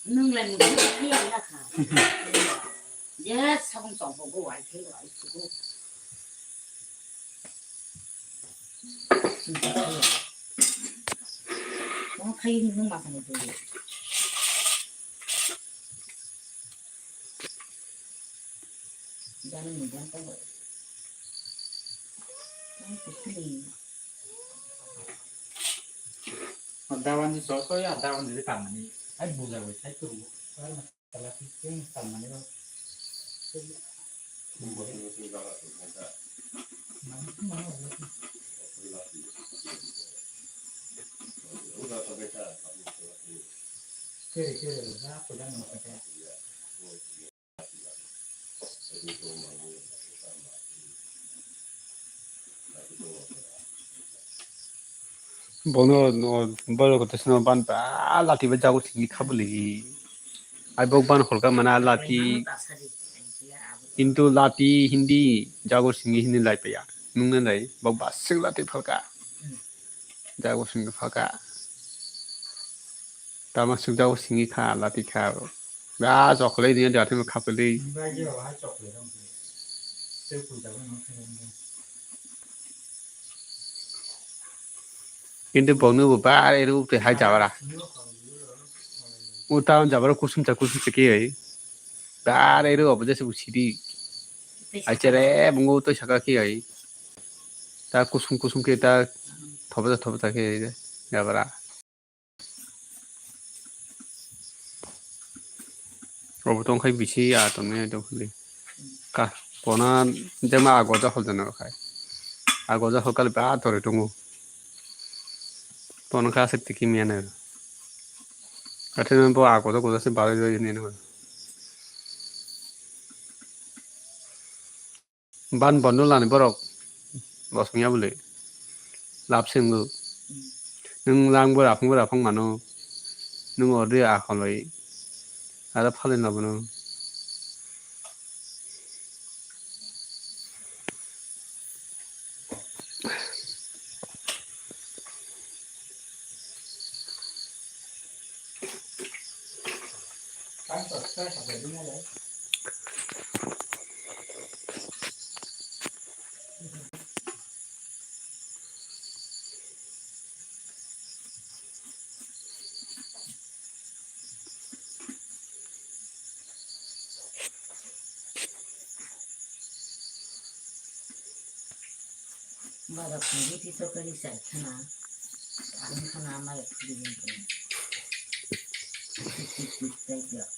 nâng lên một cái kia là khả yes không tổng bộ của ai thế rồi nó thấy nhưng mà thành rồi ra mình đang có vậy nó cái gì Dawan di soto ya dawan di taman ni. Ay buga we ay turu. Para talaki yung taman ni. Kere na po yan mo kaya. Bono bolo ko tesno ban ba lati ba jago singi khabuli ai bok ban holka mana lati into lati hindi jago singi hindi lai pa ya nungna lai bok ba sing lati phalka jago singi phalka tama sung jago singi kha lati kha ba jokhlei ni ja thim khabuli Ba je wa chok le dong. Seu pu jago no khen. কিন্তু বনু বা এরু তে high যাবারা উতান যাবারা কুসুম কি হই আর এরু অবজেস উছিদি আইচারে বঙ্গো তো সাকা কি হই তা কুসুম কে তা থবতা কে যাবারা অবতং খাই বিছি আ তমে দখলি কা কোনা যেমা আগজা হলজনা খাই আগজা হকাল বা ধরে দঙ্গো Pon ka se tiki miana. Atene bo ako to ko se ba yo ni no. Ban bonno la ni borok. Bos nya bule. Lap singu. Nung lang bo ra phang mano. Nung ode a khon loi. Ara phalen na bono. Kan to sa sa de na le. Bara puri thì tôi cái sạch khana ăn khana mà đi lên cái được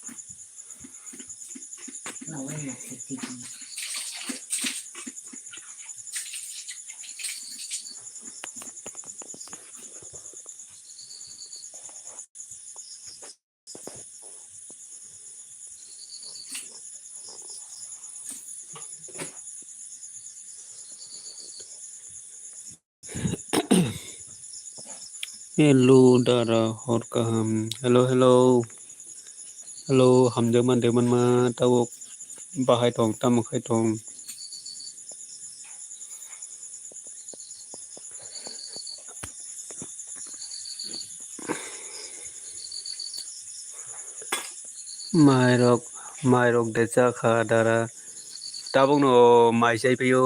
nào ấy là thịt Hello dara hor kaham. Hello ham deman ma tawok bahai tong tam khai tong. Mairok decha kha dara tabung no mai sai payo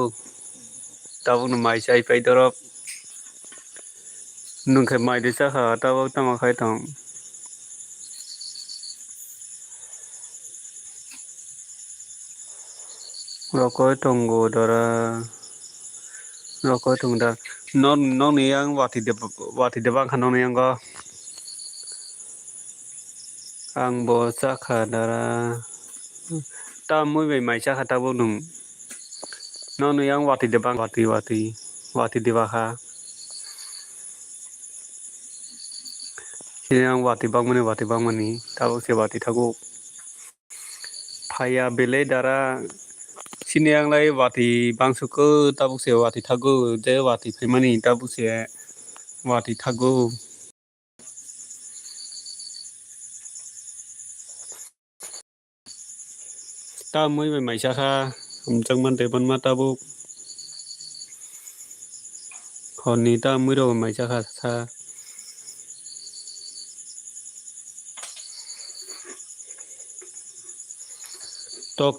tabung no mai sai pai dorop nung khai mai decha kha tabok tam khai tong. Rokoi tongo dara rokoi tong da non ni yang wati de bang khanon yang go ang bo chakha dara ta moi bai mai chakha ta bo nung no no yang wati de bang wati de ba kha yang wati bang mani ta bo se wati thago phaya bele dara sini yang lai wati bang su ko ta bo se wati thago de wati phai mani ta bo se wati thago ta moi bai mai chakha chang man de ban ma ta bo honi ta moi ro mai chakha sa tok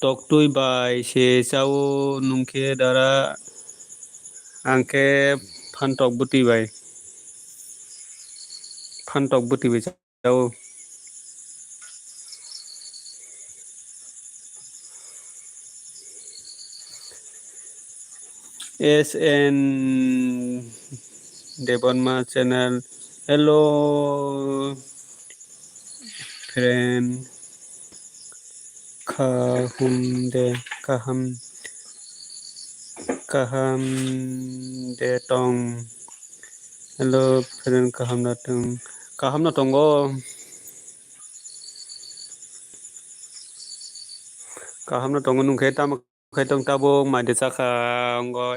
tok tui bai se chao nungkhe dara angke phan tok buti bai chao SN Devonma channel hello friend kaham de tong hello friend kaham na tongo nungkhe tam khai tong tabo mai de chakha ngo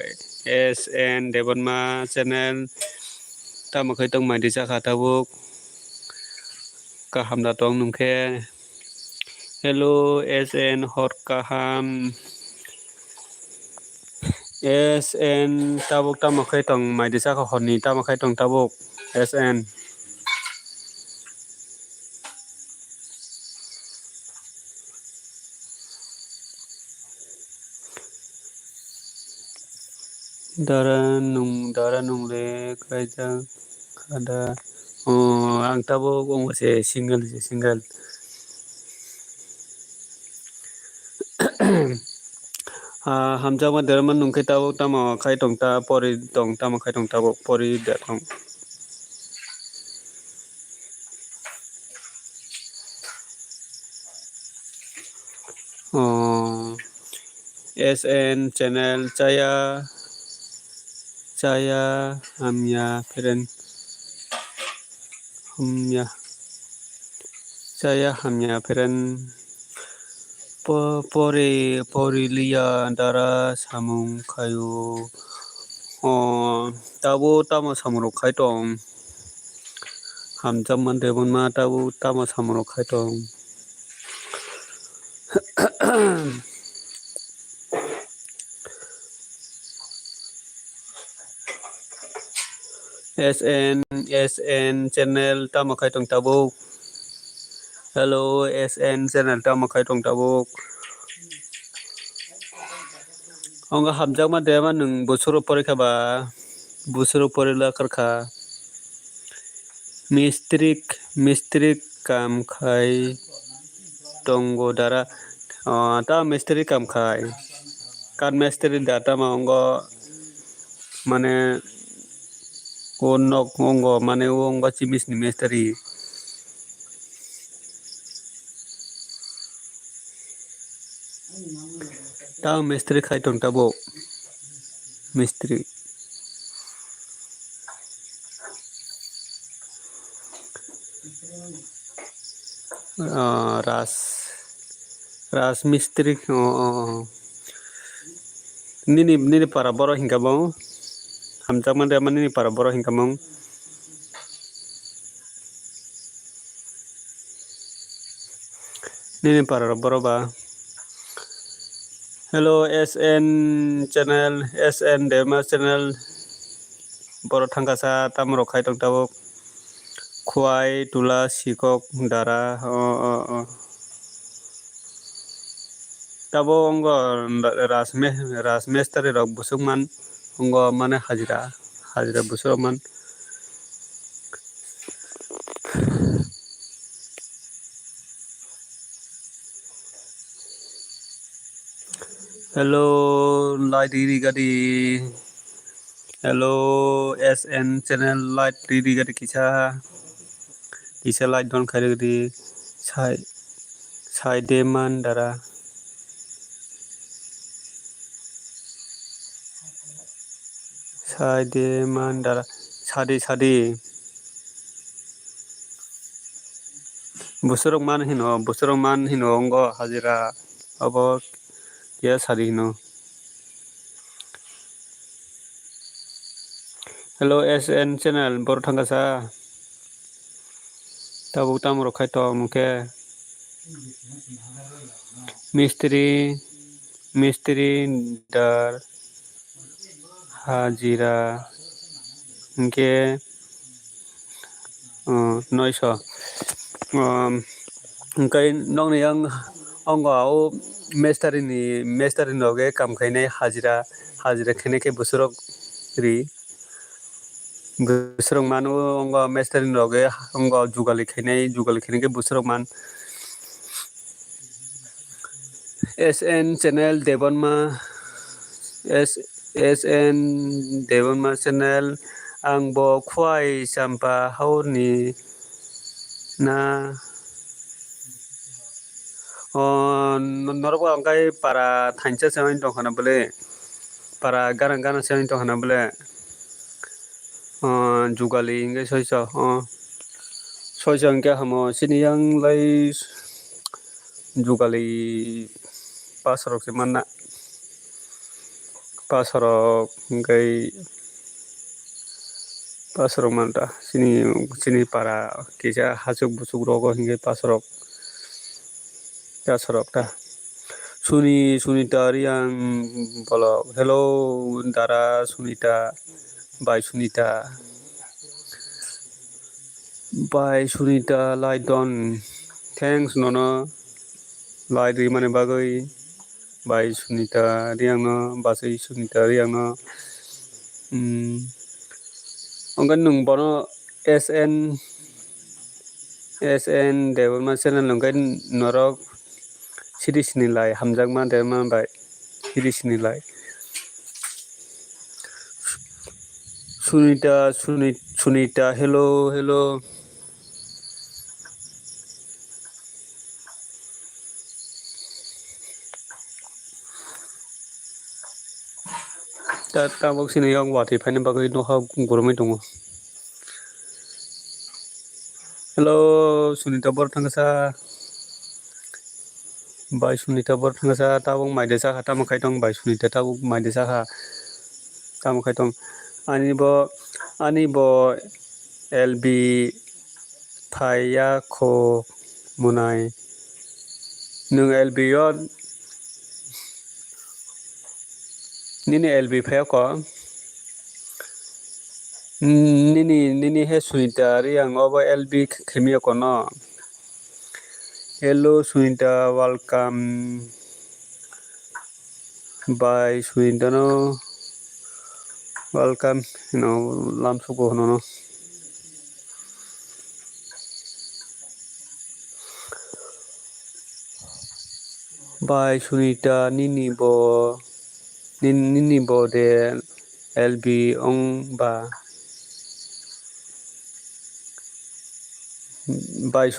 SN Devonma channel tam khai tong mai de chakha tabo kaham na tong nungkhe hello SN hot kaham SN tabok tam khai tong mai de chakha honi tam khai tong tabok SN dara nung le kaja kada ang tabok ong se single hamjang ma derman nungkhe tabok tamo khai tong ta pori tong tamo khai tong tabok pori de tong SN channel Chaya hamya friend pori liya dara samung khayo tabo tamo samuro khai tong hamjang man devon ma tabo tamo samuro khai tong SN channel tamo khai tong tabok hello SN channel tamo khai tong tabok onga hamjang ma dema nung bosoro porikha ba bosoro porila karkha mistrik kam khai tongo dara ta mistrik kam khai kan mistri data ma ongo mane ongo mane ongo chimis ni mistri ta mistri khai tong tabo mistri ras mistri nini para boro hingkamong hamjang man dema nini para boro hingkamong nini para boro ba hello SN channel SN Devonma channel boro thangkasa tamro khai tong tabok khwai tula sikok dara tabo ongo rasmestari rok busukman ongo mane hajira busukman hello light iri gadi hello SN channel light iri gadi kisa light don khai gadi Saide Mandara. Saide Mandara. Sadi. Busurok man hino ongo hajira abo kia sadi hino. Hello SN channel bor thangasa. Tabuk tamro khaito muke. Mistri dar hajira ke 900 kai nong yang ongo mestari noge kam khainai hajira khene ke busurok ri busrok manu ongo mestari noge ongo jugali khene ke busrok man SN channel SN Devonma channel ang bo khwai champa hauni na norbo angkai para thancha semin tongkhana bole para garang semin tongkhana bole jugali inge soiso angke hamo sini yang lai jugali pasarok se manna pasarok angkai pasarok manta sini para kisa hasuk busuk rogo hinge pasarok ta Sunita yang bolo hello Dara Sunita bye Sunita like don thanks nono like ri mane bagoi bye Sunita riang no basai Sunita riang no ongan nung bono SN Devonma channel nungkai norok series nilai hamjakma derma bai series nilai Sunita hello tabok sini yang wati phane bagoi no ha goromai dongo hello Sunita bor thangsa Bai Sunita bor thangsa tabok maidesa khata makai tong bai Sunita tabok maidesa kha tamakai tong ani bo LB phaya kho munai nung LB yon nini LB phaya ko nini he Sunita riang obo LB khemia ko no hello Sunita welcome bye Sunita no welcome lamsu ko no bye Sunita nini bo de LB ong ba bye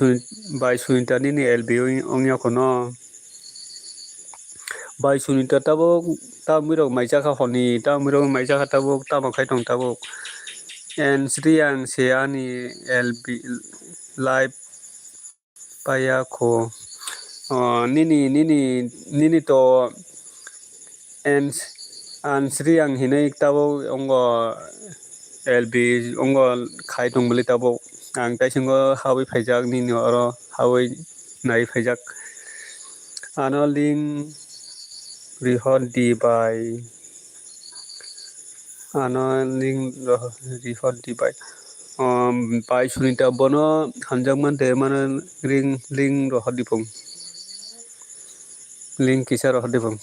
Sunita nini LB ong ya kono bye Sunita tabok tamirok maija kha honi tamirok maija kha tabok tamakai tong tabok and Sriyang se ani LB live paya kho nini to and Sriyang hinai tabok ongo LB ongo khai tong bali tabok ang taisingo hawi phaijak nini oro hawi nai phaijak ano link rihot di bai bai Sunita bono hamjakman de mana link rohot dipong link kisa rohot dipong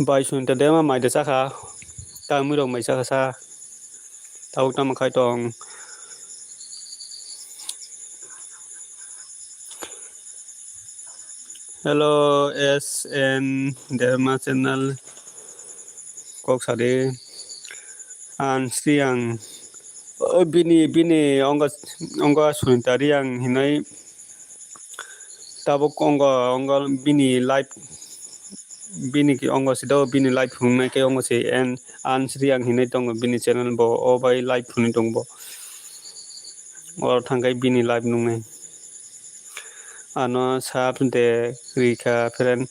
bai Sunita dema maidesa kha tamirok maisa kha sa tabok tamakai tong hello SN Devonma channel kok sade an Sriyang bini onga sunitari ang hinay tabok onga bini live bini ki onga sido bini live hungnai ke onga se en ansri ang hinay tong bini channel bo o bai live huni tong bo or thangai bini live nungnai ano sap de rika pren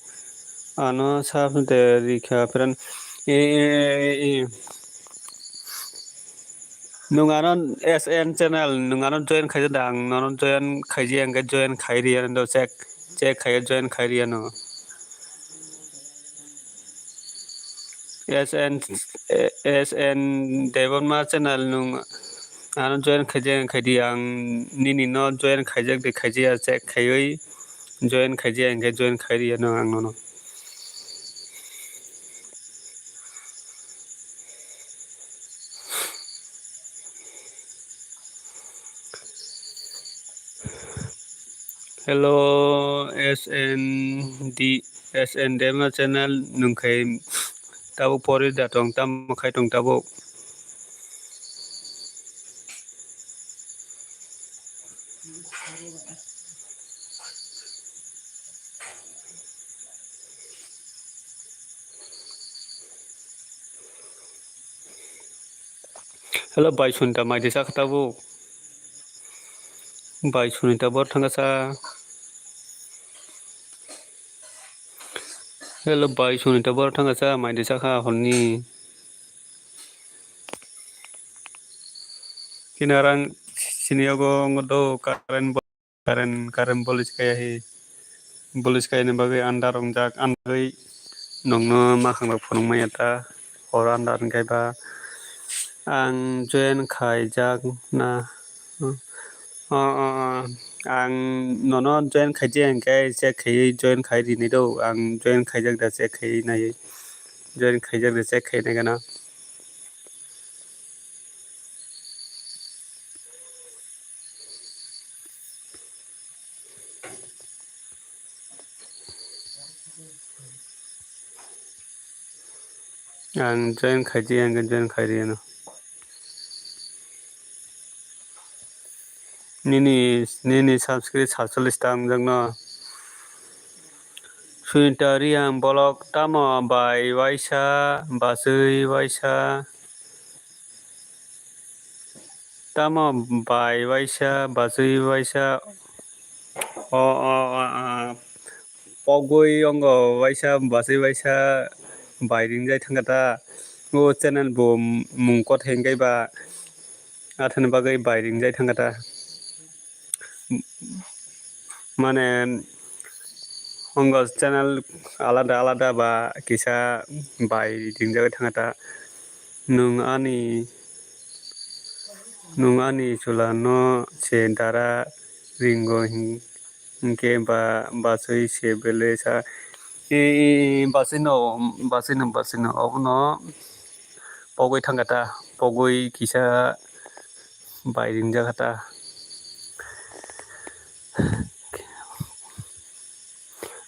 ano sap de rika pren nungaron SN channel nungaron join khai dang nonon join khai ji ang join khai ri an do check khai join khai ri ano SN Devon ma channel nung anon join khai di ang nini no join khai jak de khai ji check khai oi join khai ji ang join khai ri ano ang no Hello SN Dema channel nung khai tabo pori da tong tam khai tong tabo Hello bai sunta mai desa tabo bai sunita bor thanga sa Hello bai sunita bor thanga sa mai desa kha honni kinarang siniago ngodo karen bolis kaya ne bagai anda rongjak andai nongno makhang rok phunung mai ata or andar kai ba ang join khai jak na ang nono join khai je ang kai check khai join khai di ni do ang join khai jak da check khai nai join khai jak da check khai na gana ang join khai je ang join khai ri ano nini subscribe 47 tam jangno sunitari ang bolok tamo bai waisa basui waisa tamo bai waisa basui waisa pogoi ongo waisa basui waisa bai ringjai thangata o channel bo mungkot hengai ba athan bagai bai ringjai thangata মানে ongo channel alada ba kisa bai ringjai thangata nung ani chula no se dara ringo hingke ba basui se bele sa basino ogno pogoi thangata pogoi kisa bai ringjagata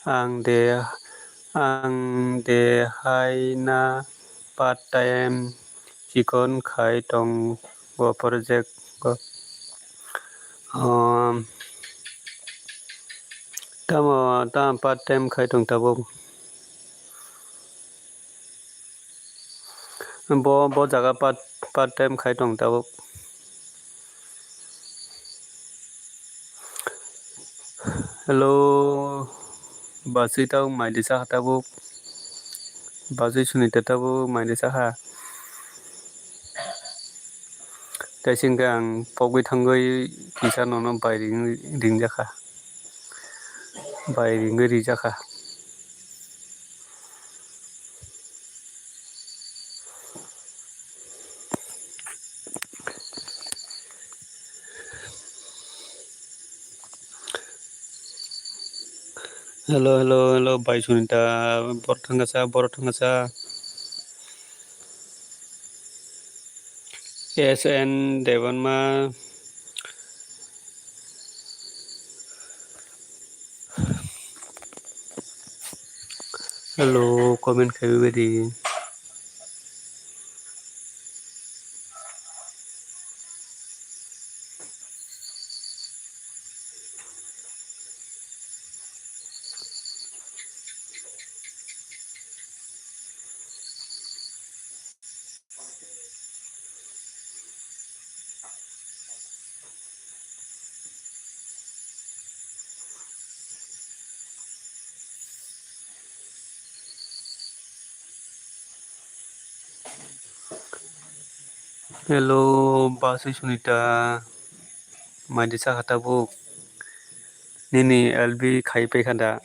ang de hai na part time chikon khai tong go project go tam part time khai tong tabo bo jaga part time khai tong tabo hello basui tau mai desa tabo basui sunita tabo mai desa ha taisingka ang pogoi thangoi kisa nono bai ringjaka bai ringoi rijaka hello bai sunita bor thangasa SN Devon ma hello comment khai bedi Hello, Basu Sunita. Madisa Hatabuk. Nini LB Kaipe Kanda.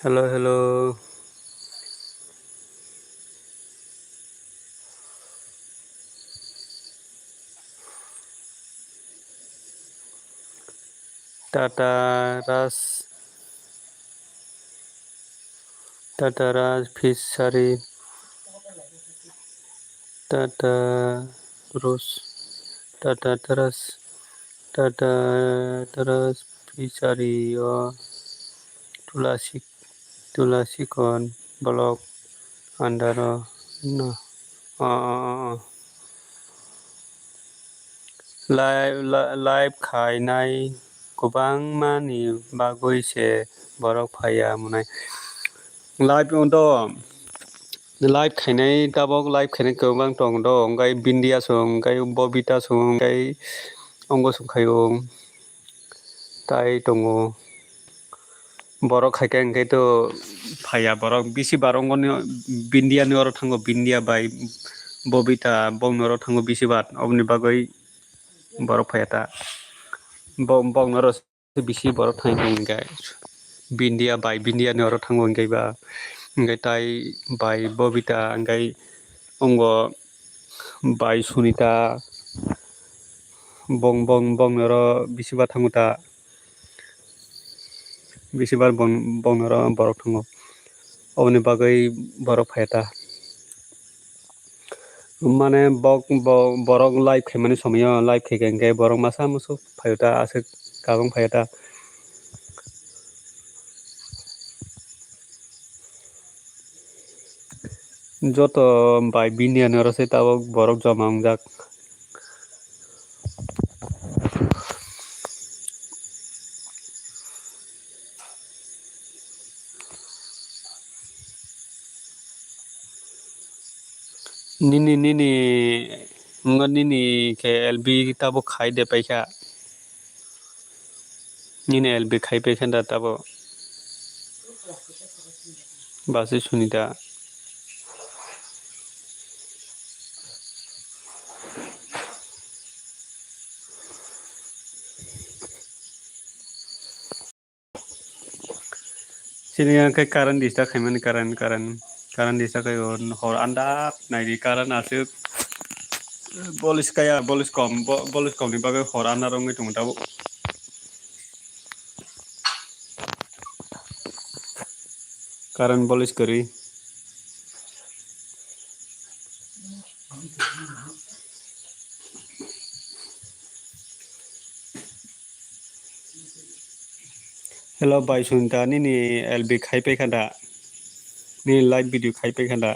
Hello, hello. Tata Ras. Tata Ras Fishery. Tata Rus. Tata Teras. Tata Teras Fishery. Tulasikon. Blog. Andaro. No. Live खायनाय गोबां मानि बागैसे बरफ फाया मुनाय live खायनाय दाबाव live खायनाय गोबां दं ओमफ्राय बिन्दिया सं ओमफ्राय बबिता सं ओमफ्राय अंग संखायं ताय दङ बरफ खायखाय ओंखायथ' फाया बरफ बिसि बारंगनि बिन्दियानि अर थांगो बिन्दिया बाय बबिता बंनर थांगो बिसि बार अबनि बागै बरफ फायाता बंनर बिसि बरफ थांगो ओंखाय बिन्दिया बाय बिन्दियानि अर थांगो ओंखायबा ओंखाय ताय बाय बबिता ओंखाय अंग बाय सुनिता बंनर बिसिबा थांगोता बिसिबार बंनर बरफ थांगो अबनि बागै बरफ फायाता माने बरफ लाइभ खायमानि समय लाइभ खायखाय बरफ मासा मसु फायता आसे गाबां फायता যত বাই বিন্দিয়ানের আছে তাও বরফ জমা যাক নিনি কে এলবি তাবো খাই দে পাইখা নিনে এলবি খাই পাইখা দা তাবো বাসে Sunita Sini ke karan dista kaiman karan dista kayo hor andap naidi karan asuk bolis kom ni bagai hor anarong itu mutabu karan bolis keri Hello bhai sunta ni LB khai pe khanda ni live video khai pe khanda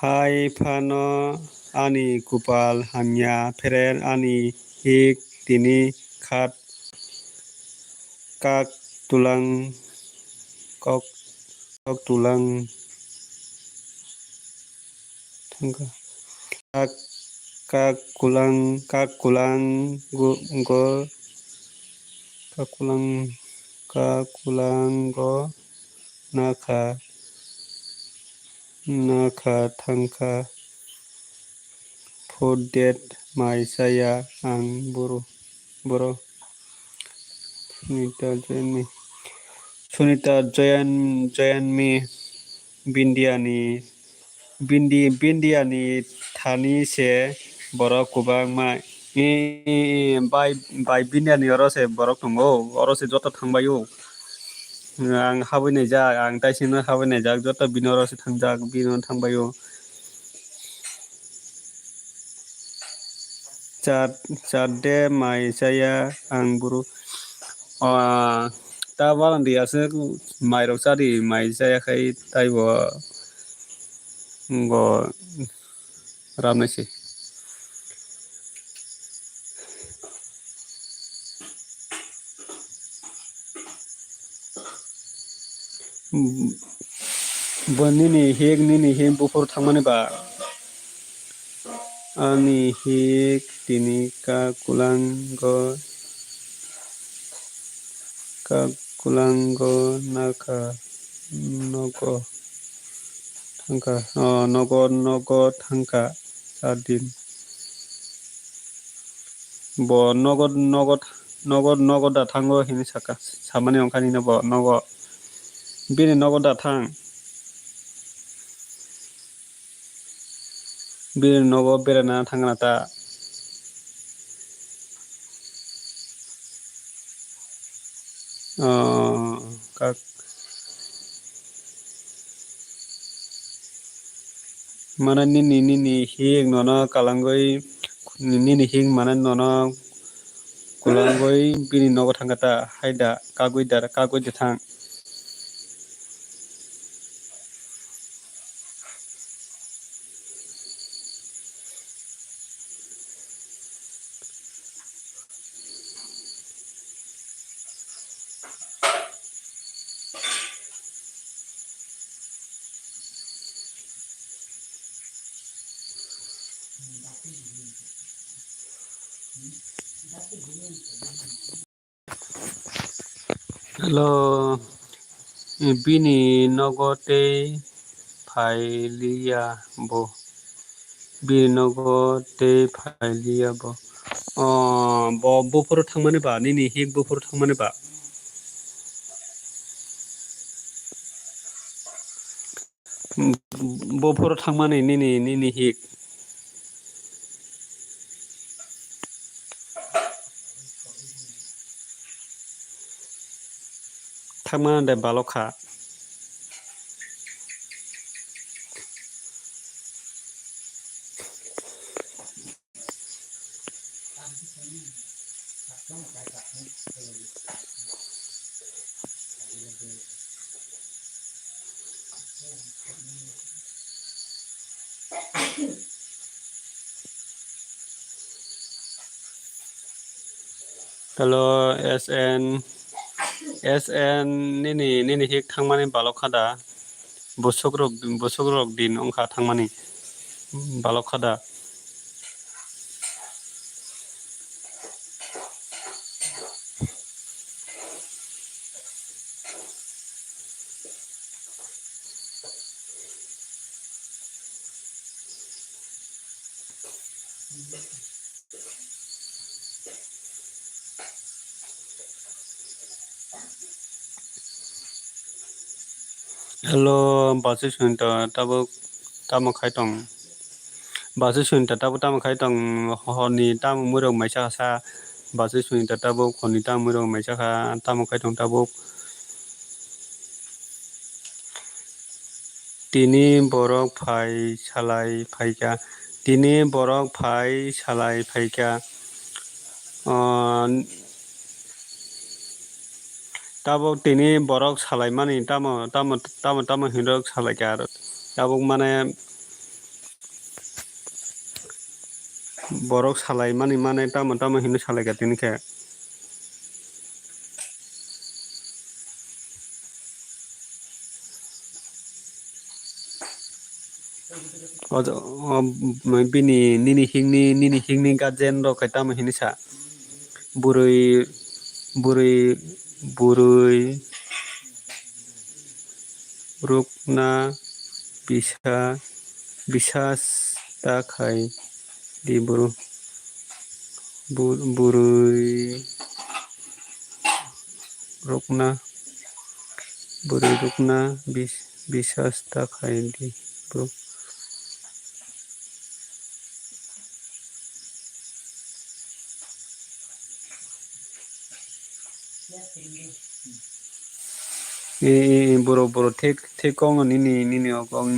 Hai Pano Ani Kupal Hanya Peren Ani Hik Tini Khat Kak Tulang Kok Tulang Tangga Kak Kulang go Naka Tangka Podet Mai Saya Ang Boro Sunita Joyan Mi Bindiani Thani Se Borok Kubang Mai by Bindiani Orose Borok Tungo Orose Jota Tangbayo Ang Habine Jak Ang Taisino Habine Jak Jota Binoros Tangjak Binon Tangbayo Chade Mai Saya Ang Buru Ta walang dia se mai rok sari mai saya kai tai bo go ramnesi Bonini heg nini hem bufur thangmani ba Ani hik tinika kulango naka nogo thangka sadin bo nogo dathango hini saka samani ongkani na bo nogo bini nogo dathang bini nogo berana thangna ta kak mana nini hik nono kalangoi nini hik mana nono kulangoi bini nogo thangkata haida kagoi dathang Hello bini nogo te phailiya bo bini nogo te phailiya bo bo buforo thangmani ba nini hik buforo thangmani ba buforo thangmani nini hik thangmani de balokha Hello SN nini hik thangmani balokha da busuk rok din ongkha thangmani balokha da Hello basu sunta tamo khaitong basu sunta tamo khaitong honi tamo murong maisa sa basu sunta tabo khoni tamo murong maisa kha tamo khaitong tabo tini borok phai salai phaika tini borok phai salai phaika tabo tini borok salai mani tamo hinrok salai ka tabo mane borok salai mani tamo hinno salai ka tini khe bini nini hingni gajen rok khe tamo hini sa burui rukna bisas takhai di burui rukna bisas takhai di bro boro te kong nini kong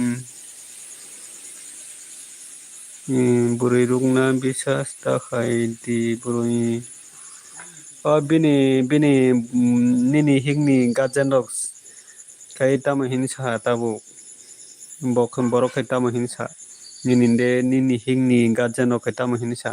burui rukna bisas takhai di burui bini nini hingni gajen rok kai tamo hini sa tabo borok kai tamo hini sa nini hingni gajen rok kai tamo hini sa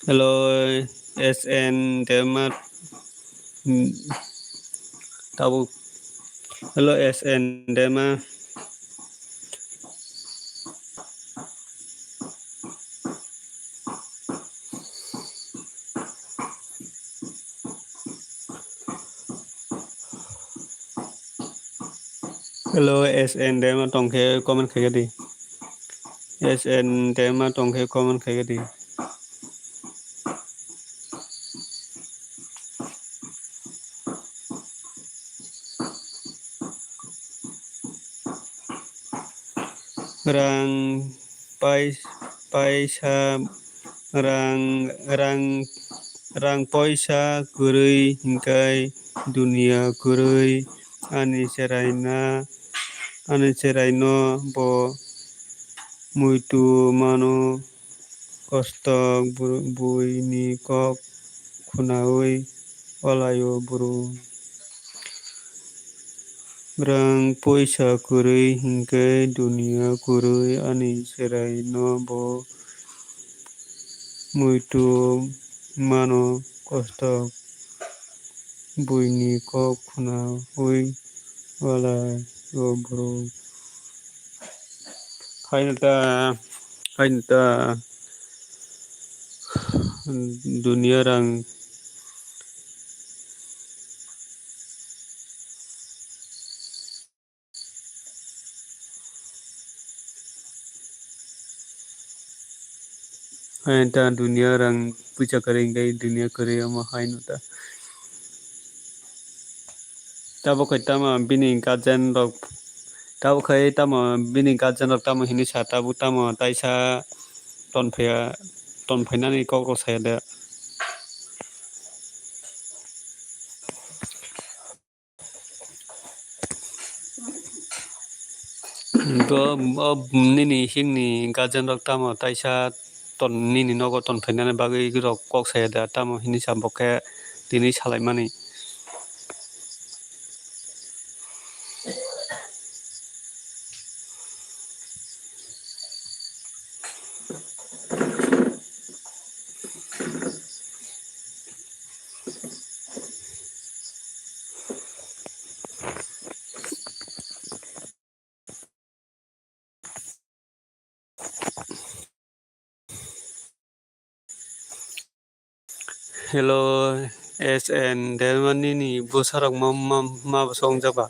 hello SN Dermat tao hello SN Dermat hello SN Dermat tong khe comment khai đi SN Dermat tong khe comment khai đi rang paisa rang paisa gurui hingkai dunia gurui ani seraino bo muitu mano kostok bui ni kok khunaui olayo buru rang paisa gurui hingkai dunia gurui ani seraino bo muitu mano kostok bui ni kok khunaui olayo buru Hainta dunia rang hainta dunia rang puja keringai dunia kere ama hainuta tabo kai tama bini gajen rok tabo kai tama bini gajen rok tama hini sa tabo tama taisa tonphainani kok ro sayada to nini hingni gajen rok tama taisa nini nogo tonphainani bagui rok kok sayada tama hini sa bokhe tini salaimani hello SN Dermani ni busarok ma song jaba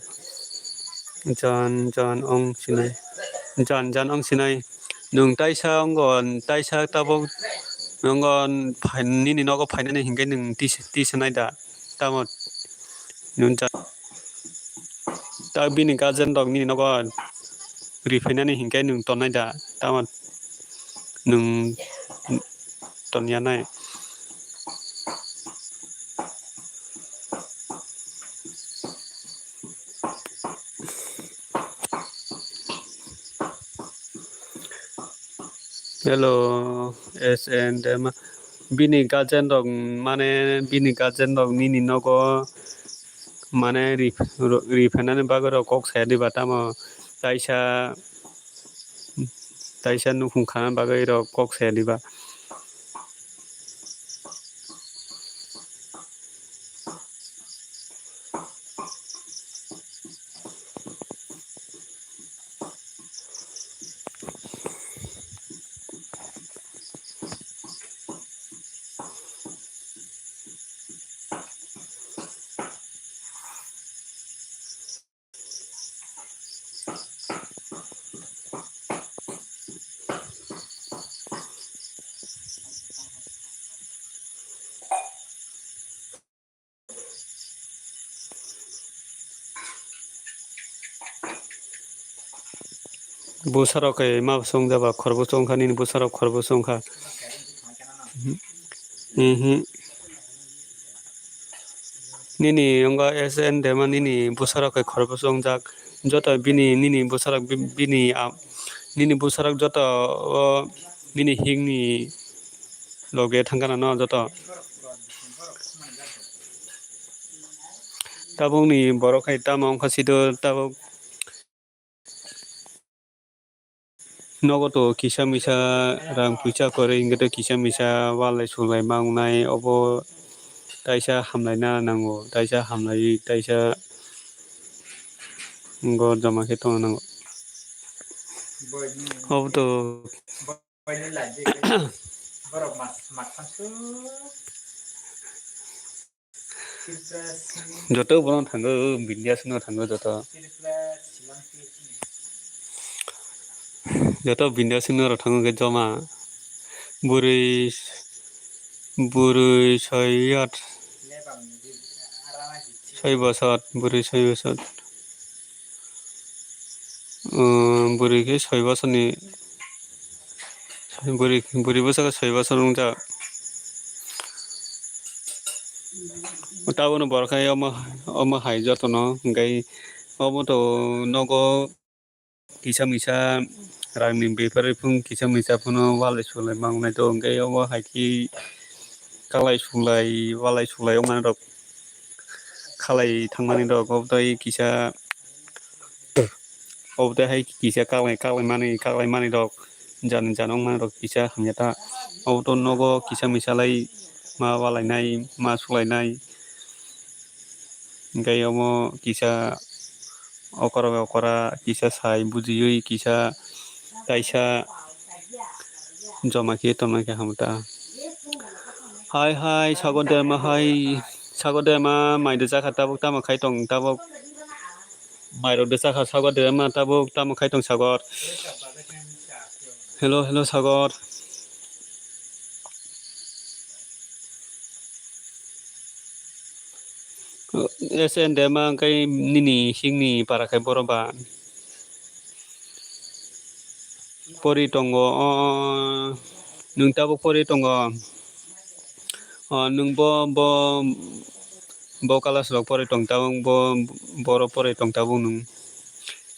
jan ong sinai jan ong sinai nung taisa ongon taisa tabok nongon nini nogo phainani hingkai nung ti sanai da tamo nung ta bini gajen rok nini nogo riphainani hingkai nung tonai da tamo nung tonyanai hello SN Derma bini gajen rok mane bini gajen rok nini nogo mane riphainani bagui rok kok sayadi ba tamo taisa nufung khana bagui rok kok sayadi ba busarok kai ma song jaba khorbo songkha nini busarok khorbo songkha nini onga SN Derma nini busarok kai khorbo songjak joto bini nini busarok nini busarok joto nini hingni loge thangkana no joto tabok ni borok kai tama ongkha sido tabok नगद किसा मिसा रां फैसा करे इंगते किसा मिसा वालाय सुलाय मावनाय अब ताइसा हामलायना नांगौ ताइसा हामलाय ताइसा गद जमाखे तो नांगौ अब तो बयनि लाइफ बे बरफ माथामसो जत बनो थांगो बिन्दियासनो थांगो जत बिन्दियासनो थांगो के जमा बुरै बुरै 6-8 6 बसर बुरै 6 बसर बुरै के 6 बसरनि बुरै बसर 6 बसर जा टाउन बरखाय अम हाय जतन गाय अब तो नगो किसा मिसा रांनि बेफोर फुं किसा मिसा फुनो वालाय सुलाय मावनाय तो गाय अब हायखि कालाय सुलाय वालाय सुलायाव मा दक खालाय थांनानै दक अब किसा अब हाय किसा कालाय माने दक जानो मा दक किसा हामयाता अब तो नगो किसा मिसालाय मा वालायनाय मा सुलायनाय गाय अब किसा अकरा किसा साय बुजियै किसा ताइसा जमाखे तमाखे हमता हाय सागोदे मा माइदो जाखा ताबुक तामा खायतं ताबुक माइरो देसाखा सागोदे मा ताबुक तामा खायतं सागर हेलो सागर एसे दे मा गाय निनि हिंनि पाराखाय बरबा परि दङ नोंथाबो परि दङ नोंबो ब कालासराव फरायदों ताबो बर' फरायदों ताबो नों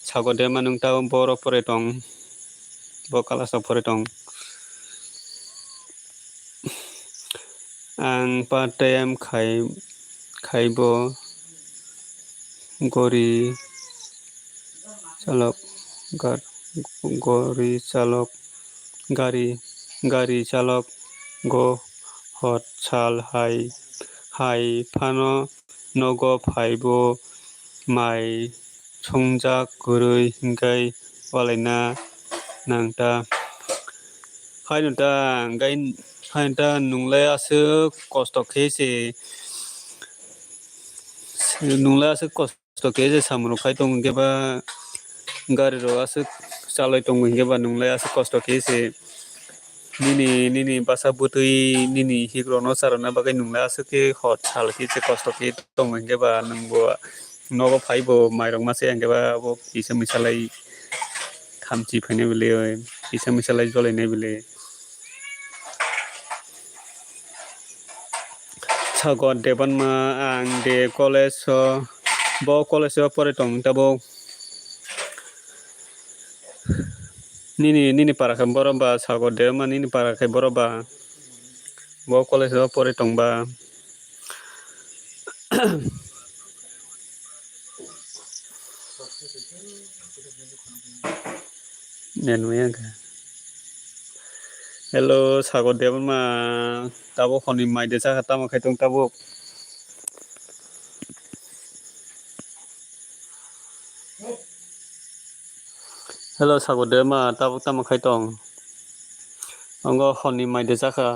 सागदे मा नों ताबो बर' फरायदों ब कालासाव फरायदों आं पार्ट टाइम खायबो गरि चालक गारि चालक ग हत साल हाय फानो नग फायबो माइ संजा गुरै हिंगाय वालायना नांता हाय नोंता नुंलायासो कस्त खेसे नुंलायासो कस्त खेसे सामरु खायतं गेबा गारि रआसो चालाय दं गेबा नुंलायासो कस्त खेसे निनि बासा बुतुई निनि हिग्रनो सारना बागै नुंलायासो के हत साल खेसे कस्त खे दं गेबा नंगौ नगो फाइबो माइरं मासे गेबा अब किसा मिसालाय खामची फैनाय बेले किसा मिसालाय जलायनाय बेले सागत देबन मा आं दे कलेज ब कलेज फरायदों ताबो निनि पाराखै बरबा सागत दे मा निनि पाराखै बरबा ब कलेज फरायदों बा हेलो सागत देबन मा ताबो खनि माइदे जाखा तामा खायतं ताबो हेलो सागत दे मा ताबो तामा खायतं अंग खनि माइदे जाखा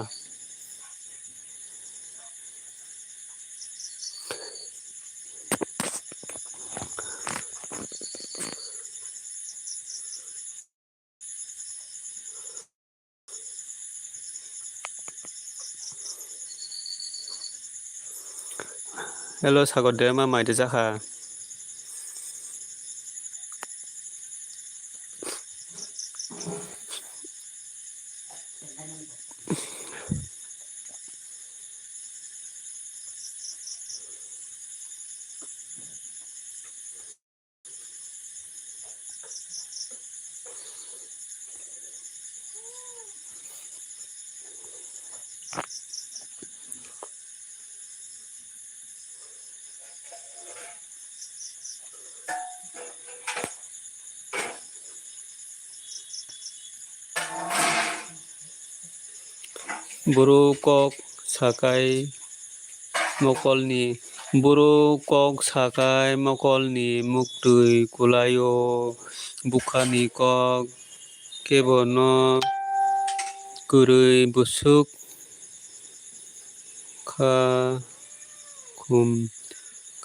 हेलो सागत दे मा माइदे जाखा buru kok sakai mokolni buru kok sakai mokolni muktui kulayo bukhani kok kebono kurui busuk kha khum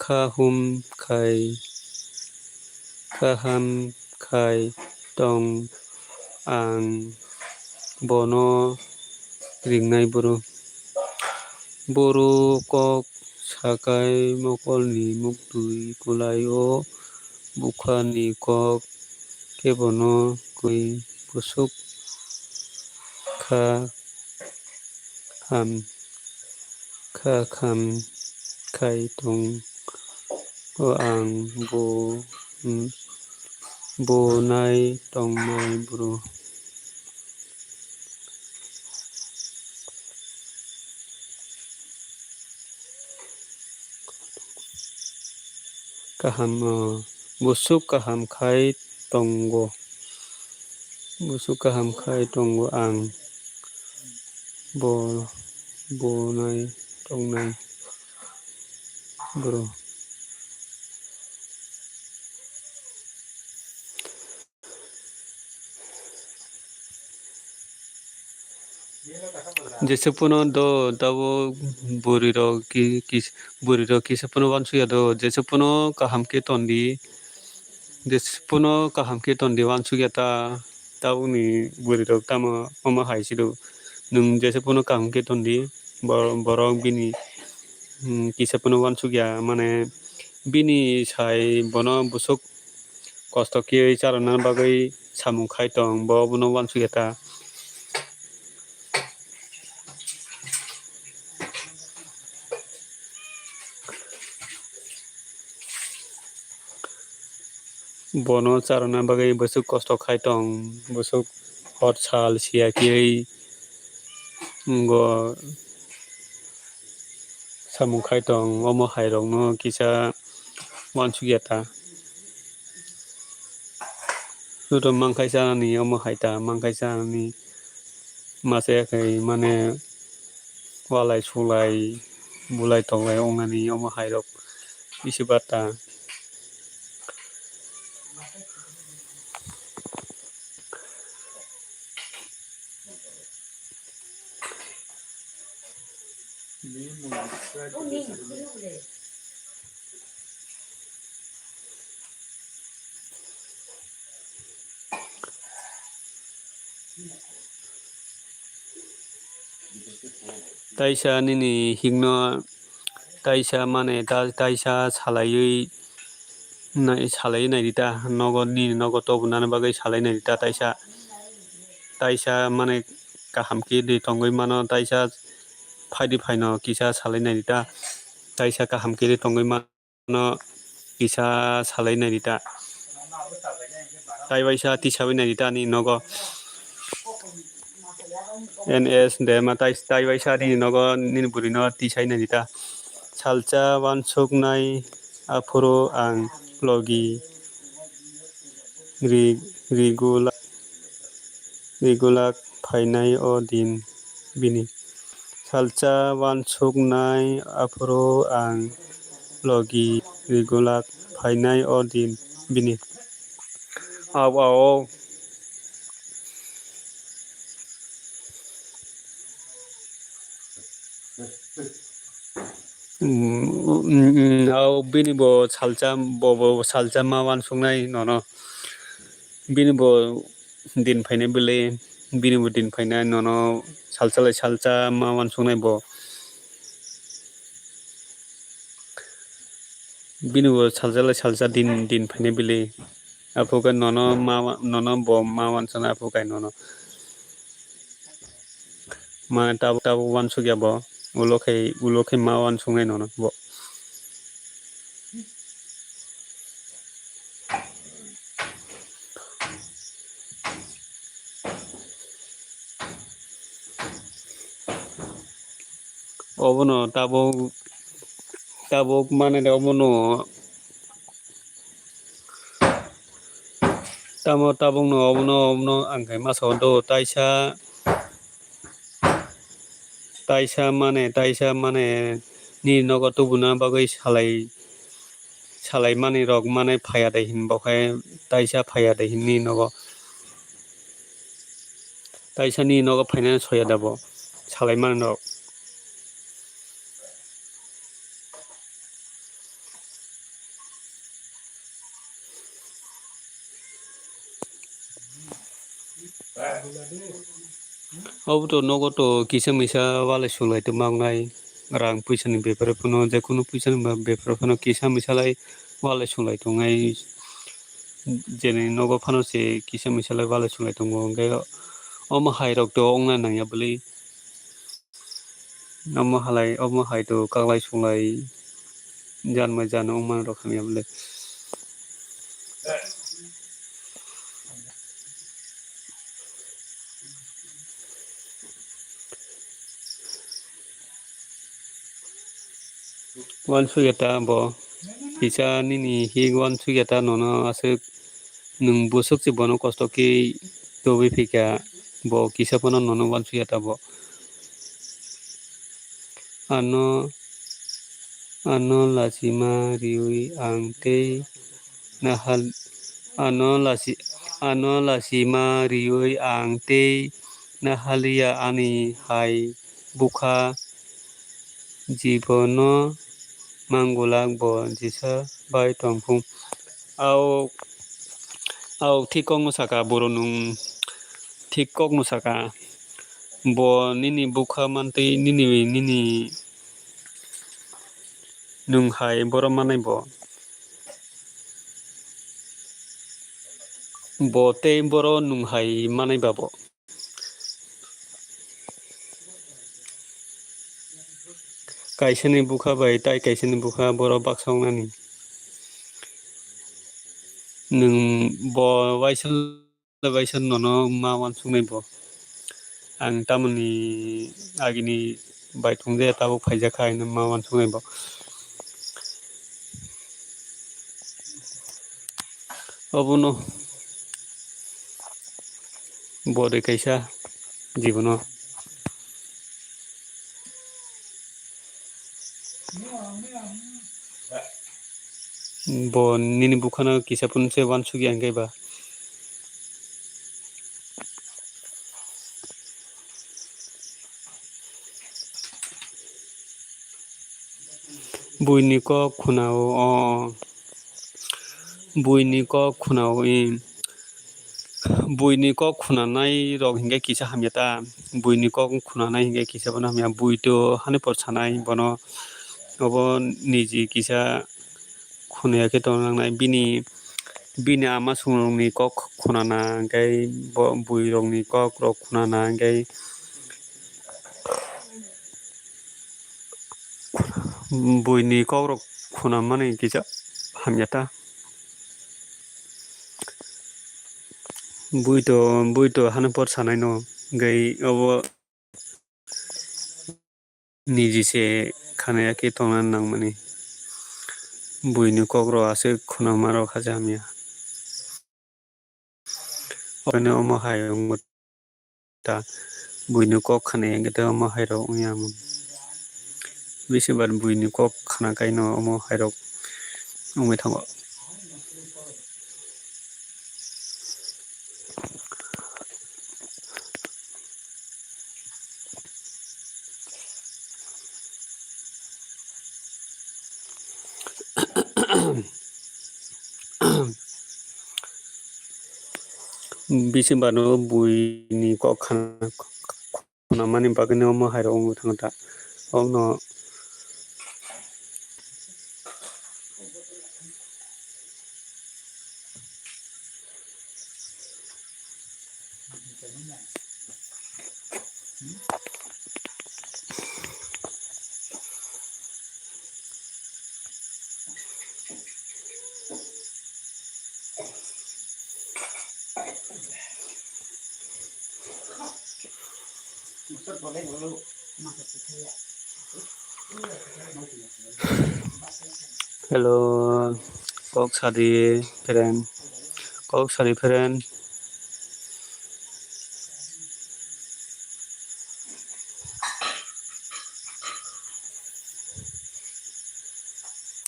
khahum khai khaham khai tong ang bono ringnai buru kok sakai mokolni muktui kulayo bukhani kok kebono kui busuk kha ham kha kham khai tong ang bo nai tong nai buru kaham busuk kaham khai tonggo busuk kaham khai tonggo ang bo nai tong nai bro jesepuno do dabo buriro buriro kisepuno wansuya do jesepuno kaham ke tondi jesepuno kaham ke tondi wansuya ta tauni buriro tamo mama haisido nung jesepuno kaham ke tondi borok bini kisepuno wansuya mane bini sai bono busuk kosto ki charana bagai samung khai tong bo bono wansuya ta bono charana bagai busuk kosto khai tong busuk hot sal sia ki go samung khai tong omo hairong no kisa wansuya ta sudo mangkai sanani omo haita mangkai sanani mase kai mane walai sulai bulai tonglai ongani omo hairok isibata taisa nini hingno taisa mane taisa salai nai dita nogod ni nogod tobunana bagai salai nai dita taisa mane kaham ki di tongoi mano taisa phaidi phaino kisa salai nai dita taisa kaham ki di tongoi mano kisa salai nai dita tai baisa tisabai nai dita ni nogo NS de matai tai baisa ni nogo nin burino tisai nai dita salcha wansuk nai afuro ang logi rigulak phainai o din bini salcha wansuk nai afuro ang logi rigulak phainai o din bini ao bini bo salcha ma wansuk nai nono bini bo din phainai bele bini bo din phainai nono salcha ma wansuk nai bo bini bo salcha din phainai bele apuka nono bo ma wansuk nai apuka nono ma tabu wansuk ya bo ulokai ma wansuk nai nono bo obono tabok mane obono tabong no obono angkai maso do taisa taisa mane ni nogo tubuna bagui salai mani rok mane phaya de hin bokai taisa phaya de hin ni nogo taisa ni nogo phaina soya dabo salai mani rok obuto nogo to kisa misa wale sulai to mangnai rang puisa ni before phono je kuno puisa ni before phono kisa misa lai wale sulai to ngai jeni nogo phano se kisa misa lai wale sulai to ngai omo hai rok to ongna nang ya beli omo hai to kaglai sulai jan ongman rok khani ya beli wan sugeta bo kisa nini hi wan sugeta nono asuk nung busuk si bono kosto ki tobi fika bo kisa pono nono wan sugeta bo ano lasima riui angte nahal ano lasima riui angte nahalia ani hai buka jibono manggulak bo jisa bai tongpung au thikok musaka boro nung thikok musaka bo nini buka mantei nini nung hai boro manai bo te boro nung hai manai babo kaisani buka bai tai kaisani buka boro baksong nani nung bo waisal nono ma wan sungai bo ang tamani agini bai tungde tabuk phaija khai na ma wan sungai bo obuno bode kaisa jibono bo nini bukhana kisa pun se wan sugi angkai ba buini ko khunao buini ko khunanai rok hingga kisa hamyata buini ko khunanai hingga kisa bono hamya bui to hane por sanai bono obo niji kisa khunaya ke to nangnai bini ama sungrok ni kok khunana angkai bui rok ni kok rok khunana angkai buini kok rok khunamani kisa hamyata bui to hane por sanai no gai obo niji se khanaya ke to nangmani buini kok ro ase khunama rok haja hamya Open omo hai ta buini kok khane ngete omo hai ro uyam bisibar buini kok khana kaino omo hai ro ungwe thango bisibar no buini kok khana mani bagene omo hai ro ungwe thango ta omno Hello, kok sadi friend.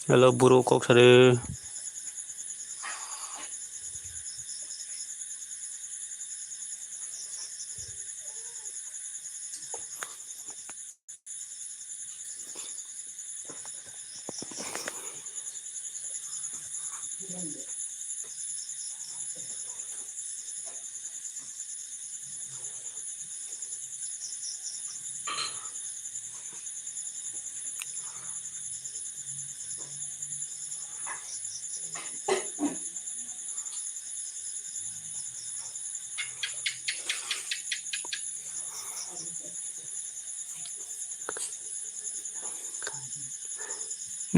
Hello buru kok sare.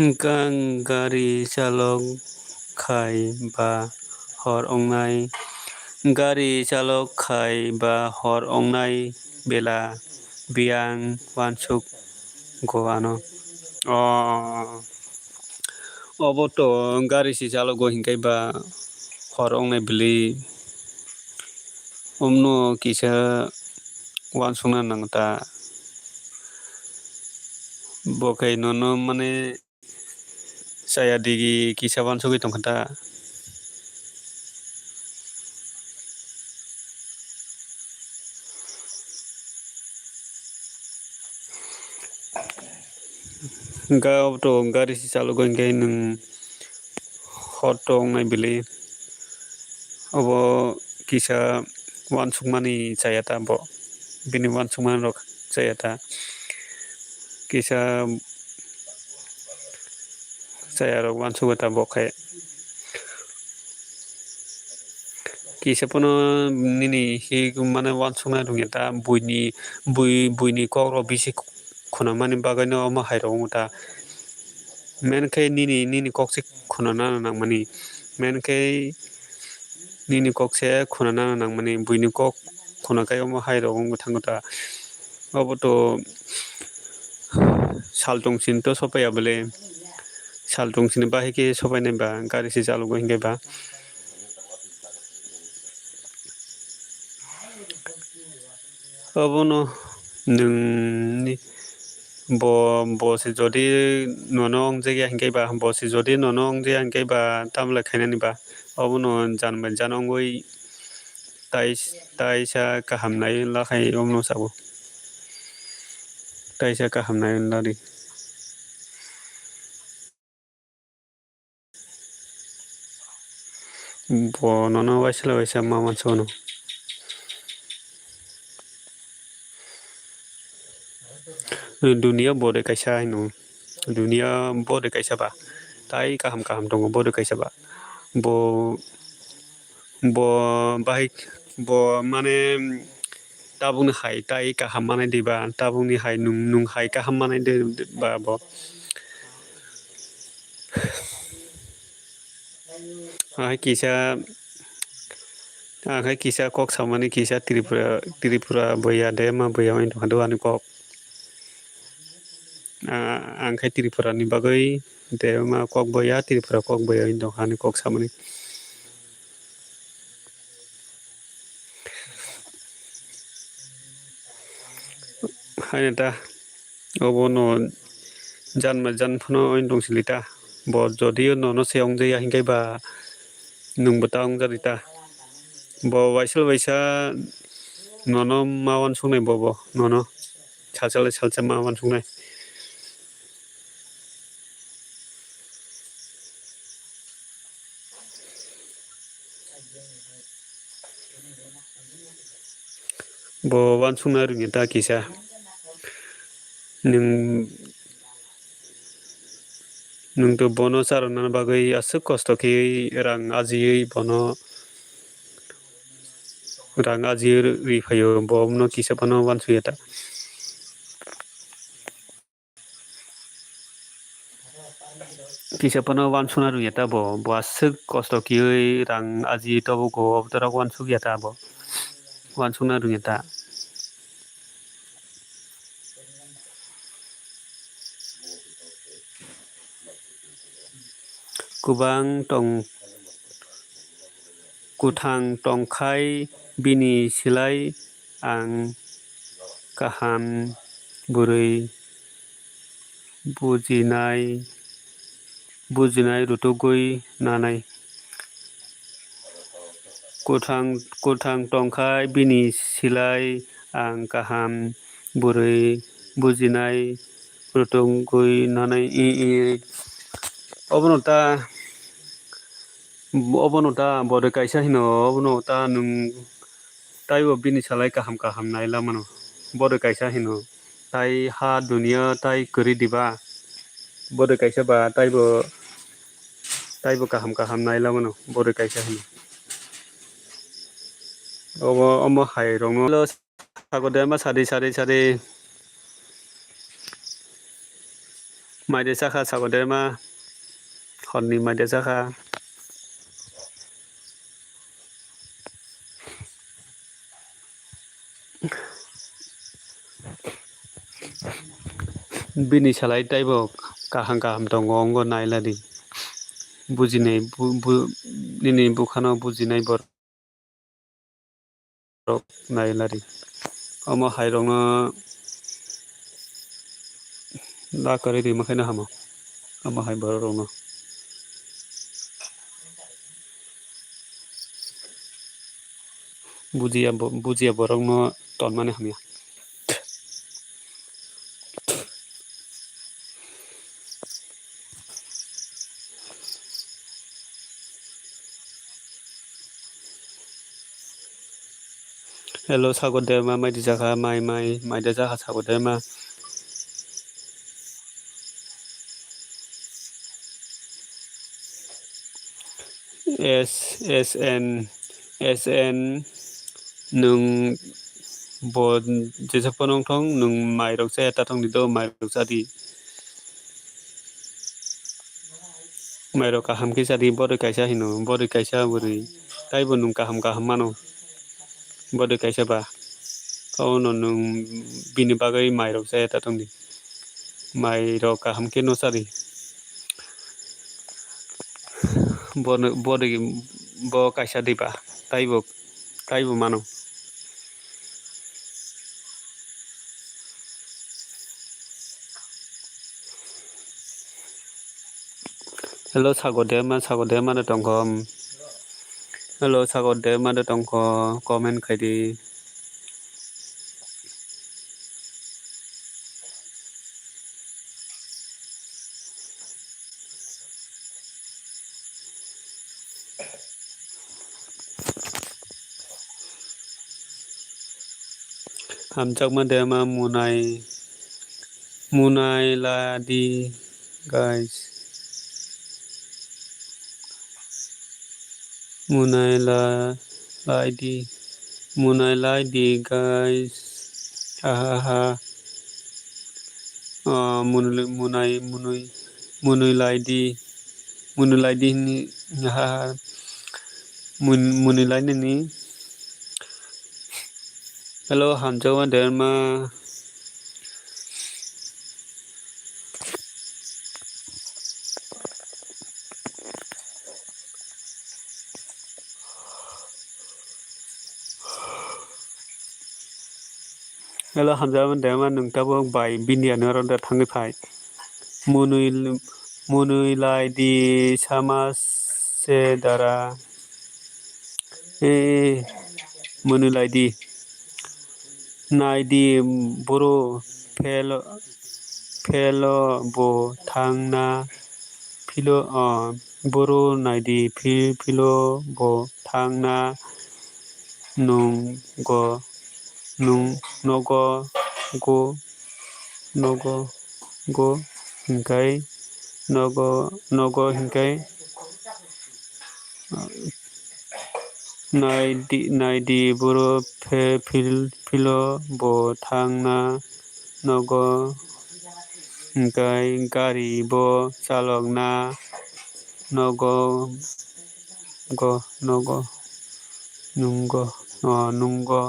Gari chalok khai ba hor ongnai. Gari chalok khai ba hor ongnai bela biang wansuk goano. Obo to gari si chalok go hingkai ba hor ongnai beli omno kisa wansungna nangta bokai nono mane saya digi kisa wansuk itong kata ga to gari si chalok go hingkai nung hor to ongnai beli obo kisa wansuk mani chayata bo bini wansuk mani rok chayata kisa saya rok wansuk ta bokai kisa pono nini hi mane wansuk na rungeta buini kok ro bisi khona mani bagai no ma hai rong ta men kai nini kok sik khona na nang mani men kai nini kok se khona na nang mani buini kok khona kai ma hai rong thangta obo to saltong sin to sopaya bele saltong sin ba heke sopai ne ba gari si chalok go hingkai ba obono nung ni bo si jodi nono ongjaya hingkai ba bo si jodi nono ongjaya hingkai ba tamla khainani ba obono janongoi taisa kaham nai lakhai omno sabo taisa kaham nai lari bo nono waisa mama sono dunia bode kaisa no dunia bode kaisa ba tai kaham dong bode kaisa ba bo baik bo mane tabung hai tai kaham mane diba tabung ni hai nung hai kaham mane de ba bo hai kisa kok samani kisa tripura boya dema boya main hado ani kok angkai tripura ni bagai dema kok boya tripura kok boya indo hani kok samani hai ta obo no jan phono indong silita bo jodi nono se ongjaya hingkai ba nung bata ongjadita bo waisa nono mawan sungnai bo nono salsa mawan sungnai bo wan sungna rungita kisa nung to bono sarana bagai asuk kosto ki rang aji bono rang aji rifayo bomno kisa bono wan suyata kisa pono wan suna rungeta bo asuk kosto ki rang aji tobo go obdara wan sugyata bo wan suna rungeta kubang kuthang tongkhai bini silai ang kaham burui bujinai बुजिनाय रुतुगुइ नानाय कुथां टंखाय बिनि सिलाय आं गाहाम बुरै बुजिनाय रुतुगुइ नानाय अबनता बदे कायसा हिनो अबनता नों ताइबो बिनि सालाय गाहाम नायला मनो बदे कायसा हिनो ताइ हा दुनिया ताइ करी दिबा बदे कायसा बा ताइबो गाहाम नायला मनो बदे कायसा हिनो अम हाय रंग सागदे मा सारि माइदे साखा सागदे मा हरनि माइदे साखा बिनि सालाय ताइबो गाहाम दङ अंग नायलादि बुजिनाय दिनै बुखानाव बुजिनाय बर नायलारि अम हायरंनो ला करे रि मखैना हामो अम हाय बर रंनो बुजिया बरंनो तनमाने हामिया हेलो सागदे मा माइदि जाखा माइदे जाखा सागदे मा एस एन नों bod jesa ponong thong nung mai rok sa ta thong dido mai rok sa di mai rok kaham ki sa di bod kaisa hino bod kaisa buri tai bo nung kaham mano bod kaisa ba ono nung bini bagai mai rok sa ta thong di mai rok kaham ki no sa di bod bo kaisa di ba tai bo mano hello sagodde ma na tong kom hello sagodde ma na tong ko comment khai di hamjak ma de ma munai la di guys munai la di guys ha munai la di ni ha munai la ni hello hamjak ma de ma hello hamjak ma de ma nung ta bo bai bindia no ron da thang phai munui lai di sama se dara munui lai di nai di boro phelo bo thangna philo boro nai di philo bo thangna nung go hinkai nogo hinkai nai di boro philo bo thangna nogo hinkai gari bo chalokna nogo nunggo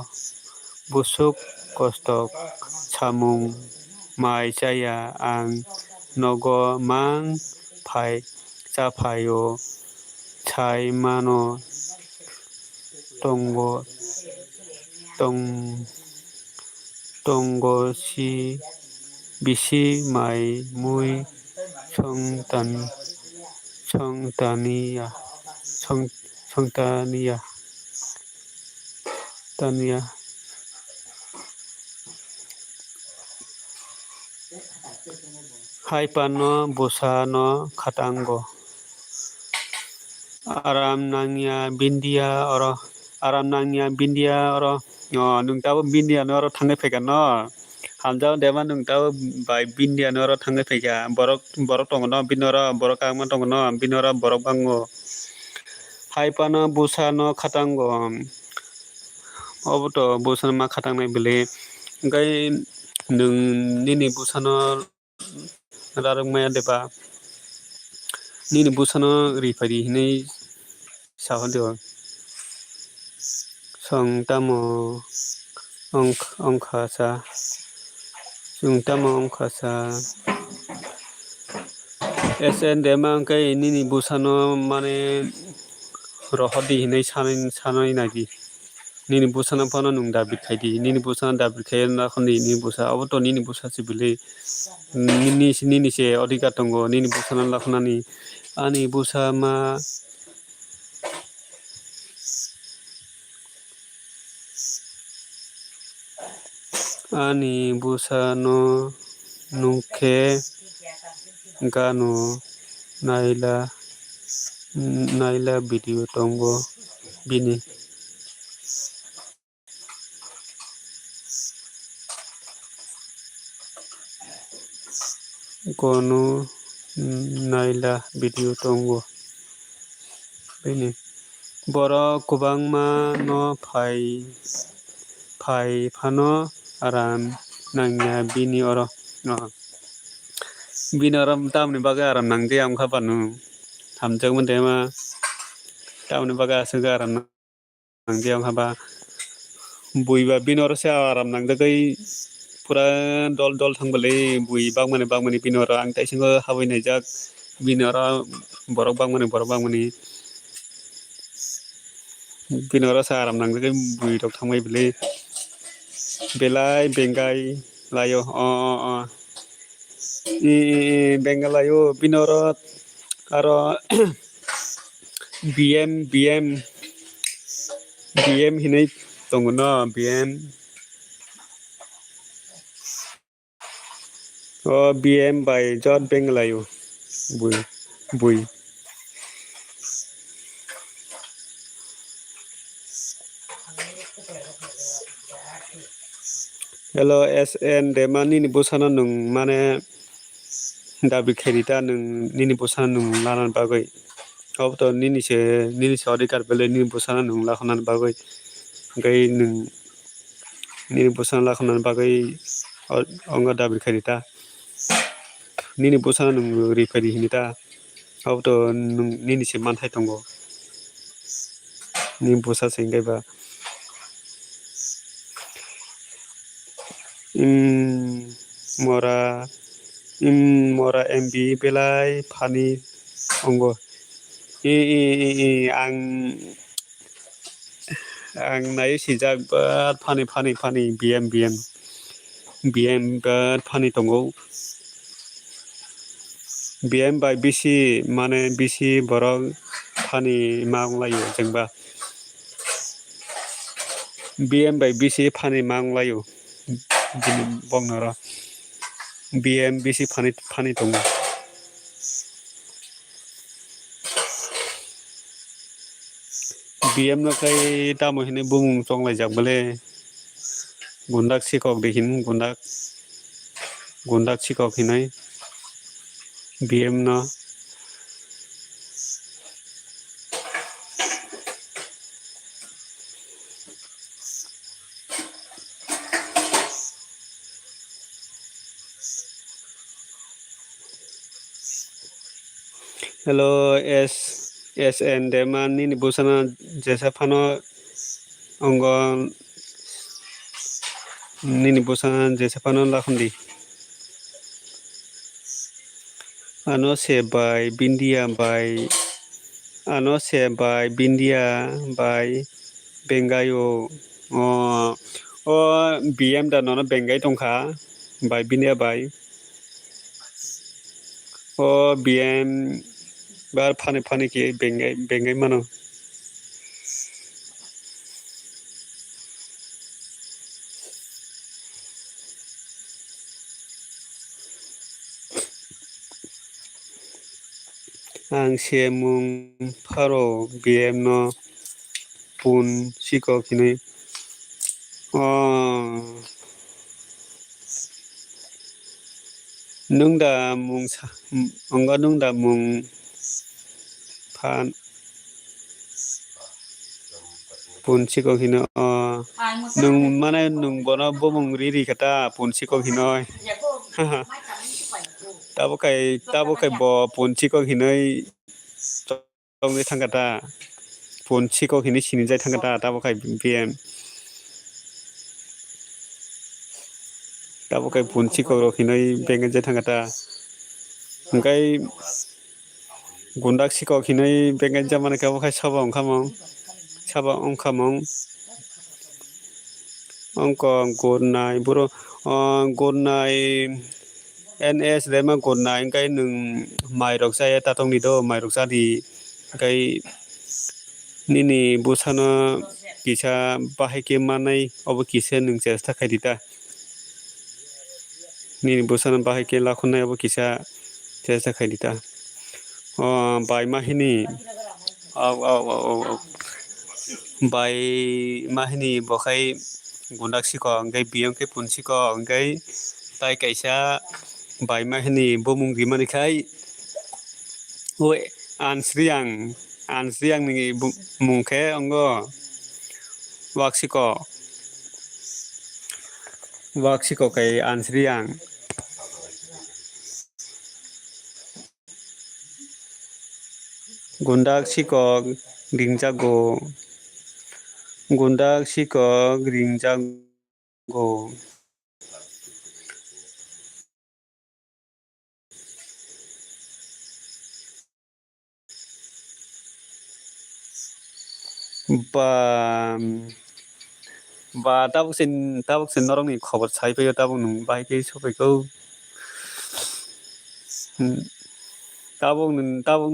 busuk kostok samung mai chaya ang nogo mang phai chapayo chai mano tongo si bisi mai mui song tan Songtania Songtania Tania Hai pano busano khatango aram nangya bindia oro aram nangya bindia oro nungtabo bindia no oro thangai phaikan no hamjao dema nungtabo bai bindia no oro thangai phaika borok tongo no binoro borok kangma tongo no binoro borok bango hai pano busano khatango oboto busano ma khatangnai bele gai nung nini busano rarokmaya deba nini busano rifari hinai sahodio songtamo ongkhasa sungtamo ongkhasa SN dema kai nini busano mane rohodi hinai sanai nagi nini busana pano nung dabit khaidi nini busana dabit khair na khoni nini busa oboto nini busa sibile nini se odika tongo nini busana lakhnani ani busa ma ani busa no nungkhe gano naila video tongo bini kono naila video tongo bini borok kubangma no phai phano aram nangya bini oro bini oro tamni baga aram nangde amkha panu hamjak dema tamni baga asuga aram nangde amkha ba buiba bini oro se aram nangde kai pura dol thangbale bui bagmani bini oro ang taisingo haboi naijak bini oro borok bagmani bini oro se aram nangde kai bui rok thangbai bele belai bengai layo bengalayo binoro aro BM hinai tongo no BM by jot bengalayo bui hello SN demani ni busana nung mane dabi kherita nung nini busana nung lanan bagai oboto nini se odikar bele nini busana nung lakhonan bagai gai nung nini busana lakhonan bagai onga dabi kherita nini busana nung rifari hinita oboto nung nini se manthai tongo nini busa singgai ba mora MB belai phani ongo ang nai sijak bat phani BM bat phani tongo BM by BC mane BC borok phani manglayo jengba BM by BC phani manglayo bini bongnara BM BC phani tongo BM no kai tamo hine bumung chonglai jak bele gundak sikok dehin gundak sikok hinai BM no hello SN demani ni busana jesa phano ongon nini busana jesa phano lakhondi ano se by bindia by bengayo BM da no bengai tongkha by bindia by BM Bar pani ki bengai mano. Ang siemung paro BM no pun siko kini. Nung da mung angga nung da mung pan pun siko kini nung mana nung bono bomong riri kata pun siko kinoi. Tabo kai bo pun siko kinoi tong ni thangkata pun siko kini sini jai thangkata tabo kai BM tabo kai pun siko ro kinoi bengai jai thangkata ngai gundak siko kinoi bengai jamane kabo kai saba ongkamong ongko gonai buro gonai NS dema gonai kai nung mai rok jaya tatong ni do mai rok jadi kai nini busana kisa bahike manai obo kisa nung chesta khai dita nini busana bahike lakhunai obo kisa chesta khai dita bai mahini bai mahini bokai gundak siko ngai BM ke pun siko ngai tai kaisa bai mahini bomung gimani khai oi ansriang ni mungke ongo waksiko kai ansriang gundak siko ringjago ba tabuk sin norong ni khobor sai pe tabuk nung bai ke sopai ko tabuk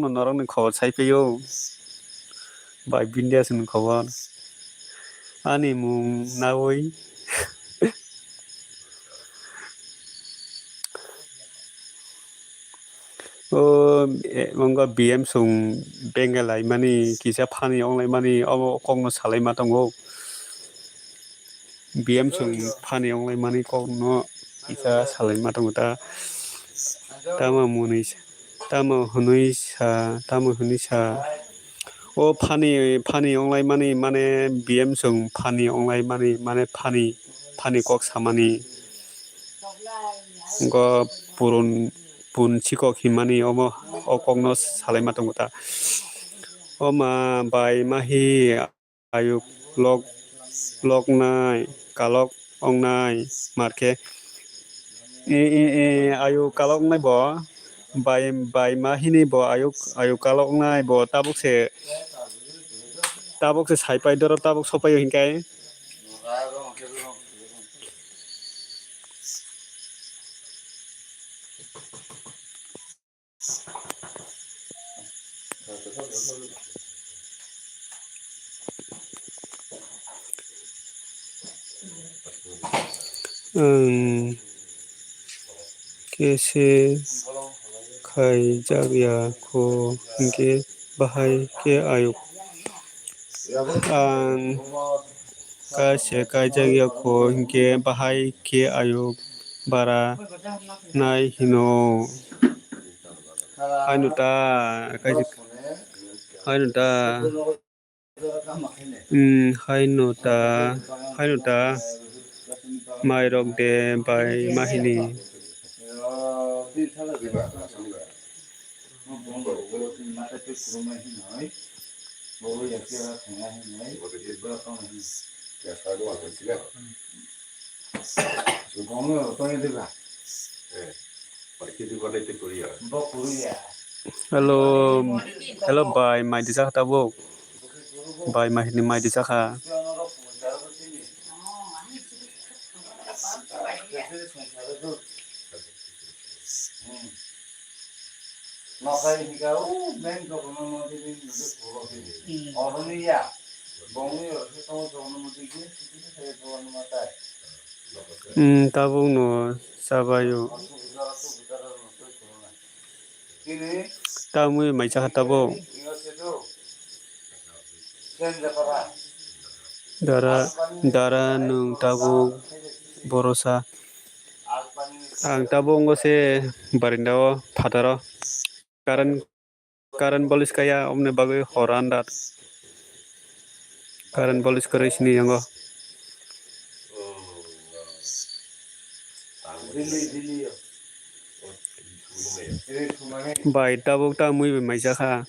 no norong ni khobor sai pe yo bai bindia sin khobor ani mung nawoi monggo BM sung bengalai mani kisa phani onglai mani obo kongno salai ma tongo BM sung phani onglai mani kongno kisa salai ma tongo ta tama hunui sa o phani onglai mani mane BM sung phani onglai mani mane phani kok samani go pun chiko khimani omo okongno salai ma tongo ta oma bai mahi ayuk lok nai kalok ongnai marke ayuk kalok nai bo bai mahini bo ayuk kalok nai bo tabuk se sai pai doro tabuk sopai hingkai kese khai jagya ko hingke bahai ke ayuk ang kase kai jagya ko hingke bahai ke ayuk bara nai hino hanuta mairok de bai mahini hello bai mai disa tabuk bai mahini mai disa kha Tabung no sabayo. Tamu mai cha tabo. Dara nung tabu borosa. Ang tabung go se barindao fataro. Karan bolis kaya omne bagai horanda. Karan bolis kare sini yango. Bai tabuk ta mui be mai cha kha.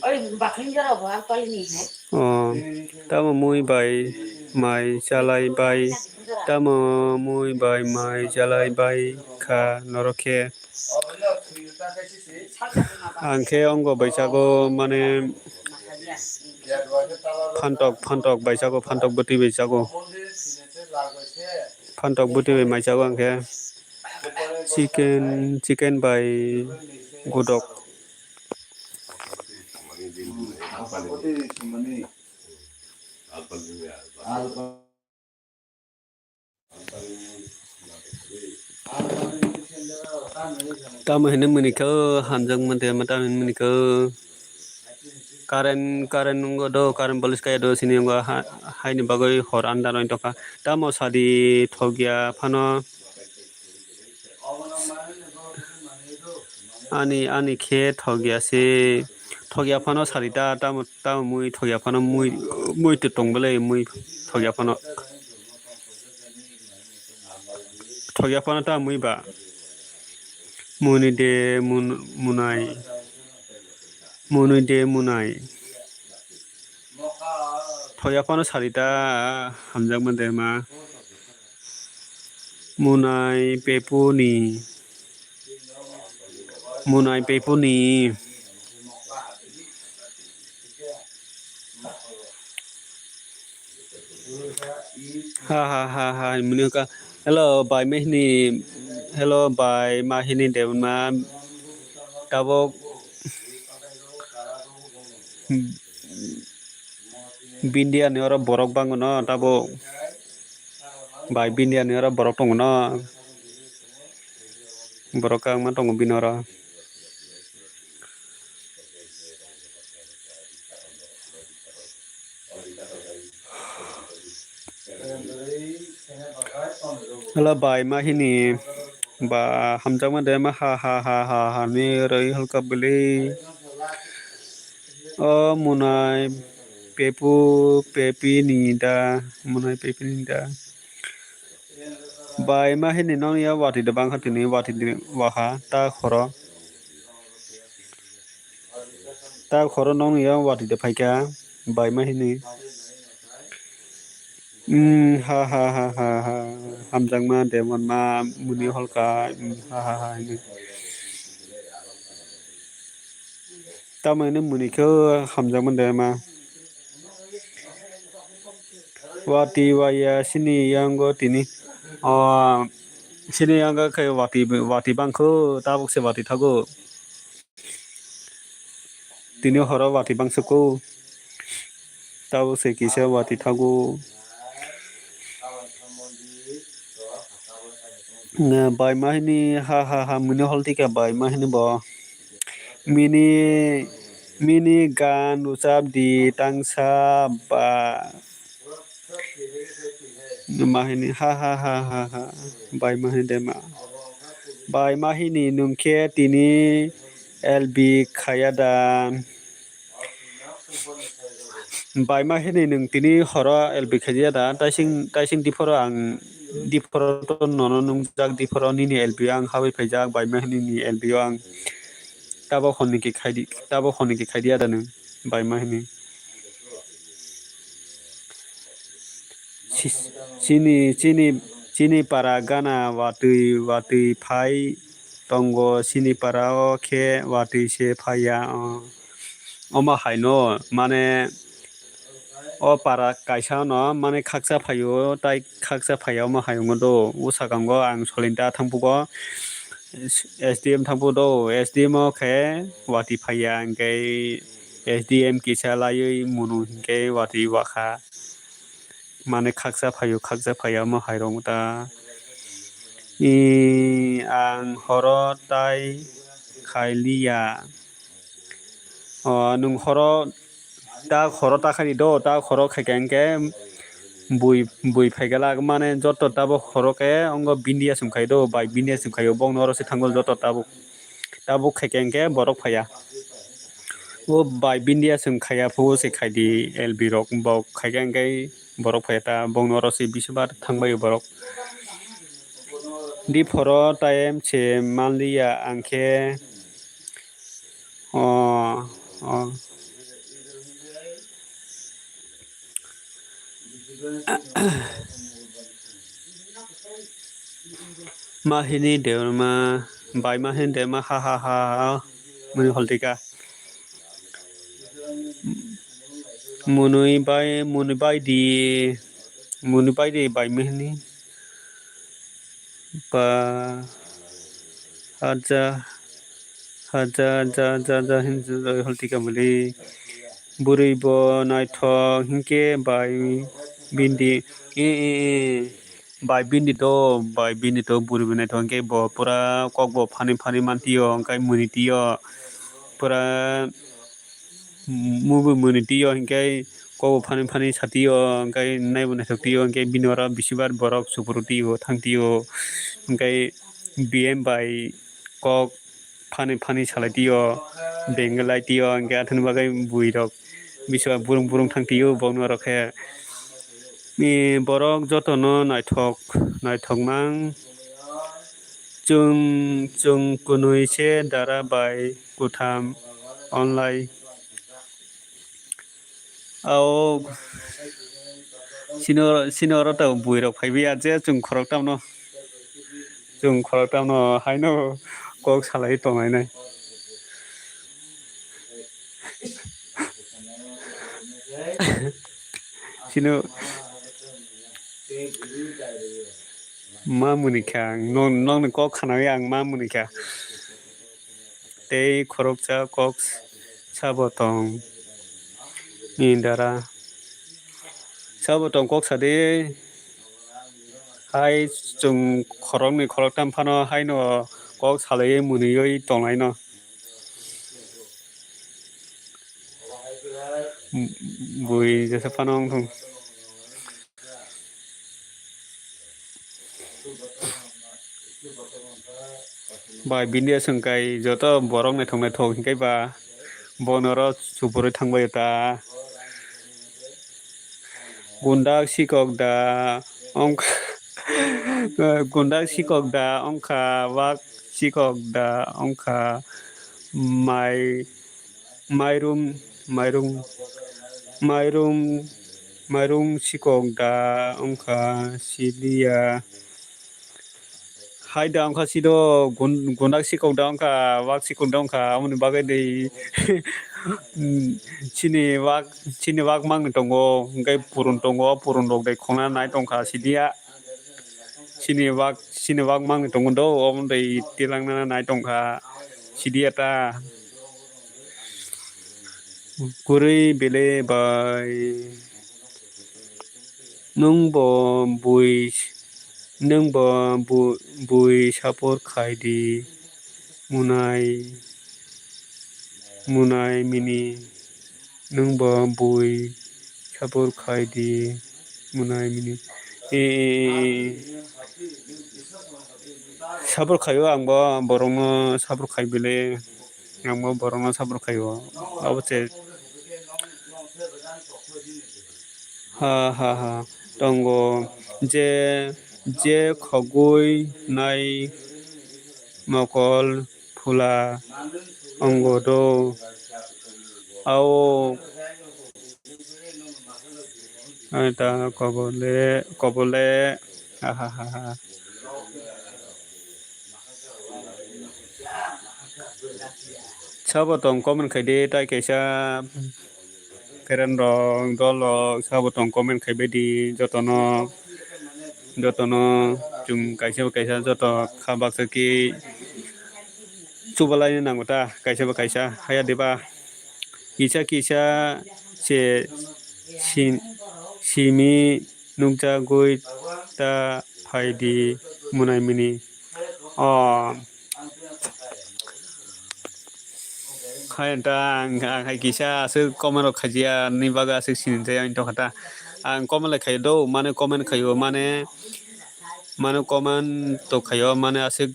Ôi bà khinh cái đâu bà coi nhìn này. Tama mui bai mai chalai bai. Tama mui bai mai chalai bai kha noroke. Angke ongo baisago mane phantok baisago phantok buti baisago. Phantok buti bai maisago angke. Chicken bai godok. Tama hene muniko hanjang mante mata muniko karen ngo do karen bolis kaya do sini ngo hai ni bagoi hor anda no toka tamo sadi thogya phano ani khe thogya se thogya phano sarita tamo mui thogya phano mui te tongbele mui thogya phano ta mui ba muni de munai thogya phano sarita hamjak mante ma munai pepuni ha munuka hello bye mehni hello bye mahini devma tabok bindia ni ora borok bangono tabok bye bindia ni ora borok tongono borok kang ma tongo binora hello bye mahini ba hamjak mante ma ha ni roi halka beli munai pepi nida bai mahini nong ya wati de bang hatini wati de waha ta khoro nong ya wati de phaika bai mahini ha hamjang ma demon ma muni holka ha ini tamane muni ko hamjang ma de ma wati waya sini yango tini sini yang kai wati bangko tabuk se wati thago tini horo wati bangsako tabuk se kisa wati thago bai mahini ha muni holti ka bai mahini bo mini gan ucap di tangsa ba mahini ha bai mahini dema bai mahini nungke tini LB khayada bai mahini nung tini horo LB khayada taising diporo ang diporo to nono nung jak diporo nini LB ang hawi phajak bai mahini ni LB ang tabo khoni ki khaidi ada nung bai mahini Sini para gana wati phai tongo sini para o khe wati se phaya oma haino mane o para kaisa no mane khaksa phaio tai khaksa phaio ma hayong do usakango ang solinta thangpugo SDM thangpudo SDM o khe wati phaya angke SDM kisa layoi munu hingke wati wakha mane khaksa phaio ma hairong ta I ang horo tai khailia nung horo ta khani do ta horo khaikengke bui phaigala mane joto tabo horo ke ongo bindia sumkhai do bai bindia sumkhaio bong noro se thangol joto tabo khaikengke borok phaya o bai bindia sumkhaya phu se khaidi LB rok bok khaikengke borok phaya ta bong noro se bisibar thangbai borok di phoro time che manliya angke mahini deurma bai mahin de ma ha muni holtika muni bai di bai mihni pa haja ja hinju holtika muli buri bo naithok hingke bai bindi bai bindi to buri bo naithok hingke bo pura kok bo phani mantio hingkai muni tio pura mubu muni tio hingkai kok phani satio hingkai naibo naithok tio hingkai binora bisibar borok supuru tio thangtio hingkai BM bai kok phani salai tio bengalai tio hingkai athani bagai bui rok biswa burung thangtio bong noro khe borok joto no naithok mang chung kunui se dara bai kutham online ao sinoro ta bui rok phaibi je chung khorok tam no haino kok salai tongai nai sino mamuni kha nong kok khanai ang mamuni kha tei khoroksa kok sabotong indara sabotong kok sade hai chung khorok tam phano haino kok salai muniyoi tongai no bui jesa phanong thong bai bindia sungkai joto borok naithok hingkai ba bonoro supuru thangbai ta gundak sikok da gundak sikok da ongkha wak sikok da ongkha mairum sikok da ongkha silia haida ongkha sido gundak sikok da ongkha wak sikok da ongkha amoni bagai dei chini wak mang tongo hingkai purun tongo purun rok dei khongna nai tongkha sidia chini wak mang tongo do amon dei tilangna nai tongkha sidia ta kurui bele bai nung bo bui sapor khai di munai mini nung bo bui sapor khai di munai mini sabur khayo angbo borongno sabur khai bele angbo borongno sabur khayo aboche ha tongo je khogui nai mokol phula ongo do ao ta kobole ha sabotong common khai de tai kaisa feren rok dolok sabotong comment khaibedi jotono chung kaisa joto khabak ki chubalai nangota kaisa haya deba kisa se simi nungja goi ta phaidi munai mini khaita ang kisa se comment khajia ni baga se sinjay into khata ang comment khaido mane comment khayo mane comment to khayo mane asik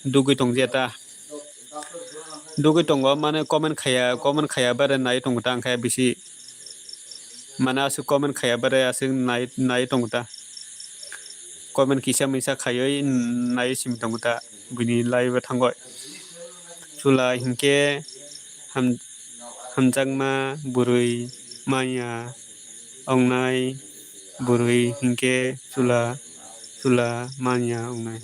dugui tongjeta dugui tongo mane comment khaya bare nai tongta ang khaya bisi mane asik comment khaya bare asik nai tongta comment kisa misa khayo nai sim tongta bini live thangoi chula hinke hamjangma burui maya ongnai burui hinke chula maya ongnai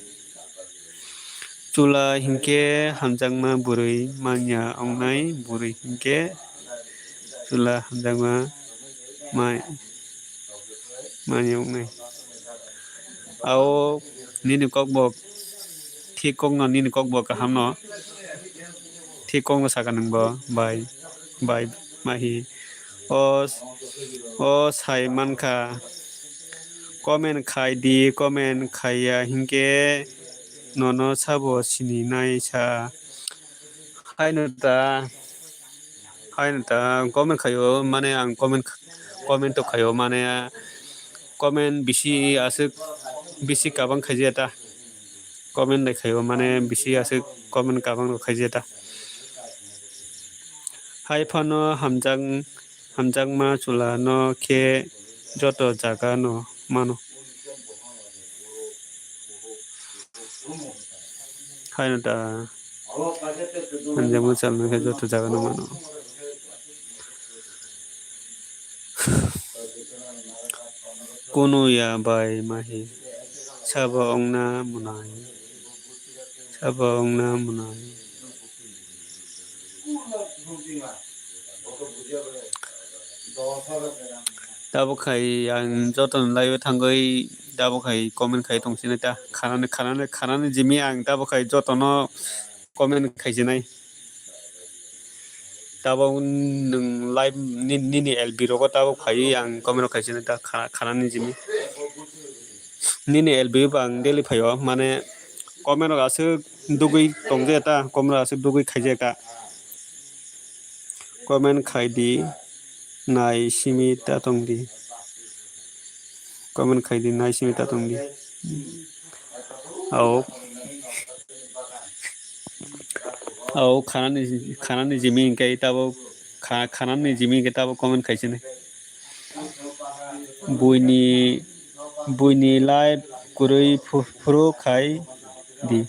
chula hinke hamjangma burui maya ongnai burui hinke chula hamjangma maya ongnai ao nini kokbok thik kongno nini kokbok kahamno thik kongno sakanangbo bai mahi o sai manka comment khaidi comment khaya hinke nono sabo sini nai sa hainata comment khayo mane ang comment to khayo mane comment bisi asik bisi kabang khajeta comment dai khayo mane bisi asik comment kabang khajeta hai phano hamjangma chula no ke joto jaga no mano hainata hamjangma chula ke joto jaga no mano kono ya bai mahi saba ongna munai dabo khai ang joton live thangai dabo khai comment khai tongsine ta khanani jimi ang dabo khai jotono comment khaijinai dabo nung live nini lb rogo dabo khai ang comment khaijinai ta khanani jimi nini lb bang daily phayo mane comment asuk dugui tongjeta comment asuk dugui khaijeta comment khaidi nai simi ta tongdi comment khaidi nai simi ta tongdi au khanani jimi kai tabo khanani jimi ke tabo comment khaisine buini live kurui furu khai di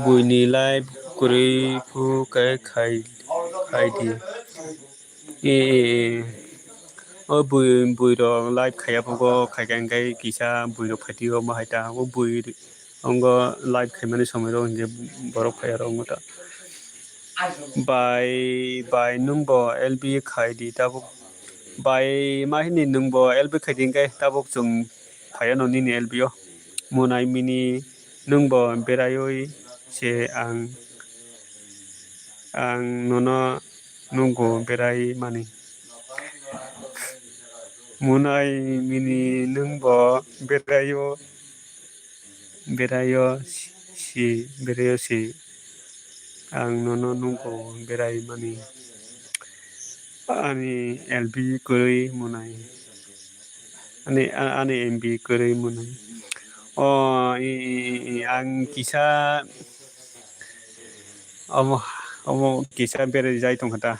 buini live kurui fu khai di o bui ro live khaya pogo khaikan kai kisa bui ro phati ro mahaita o bui ongo live khaimani samai ro hinge borok khaya ro ngota by nungbo lb khaidi tabuk by mahini nungbo lb khaiding kai tabuk chung phaya no nini lb yo munai mini nungbo berayoi se ang nono nunggo berai mani munai mini nungbo berayo si ang nono nunggo berai mani ani lb kurui munai ani mb kurui munai ang kisa omo kisa berai jai tong khata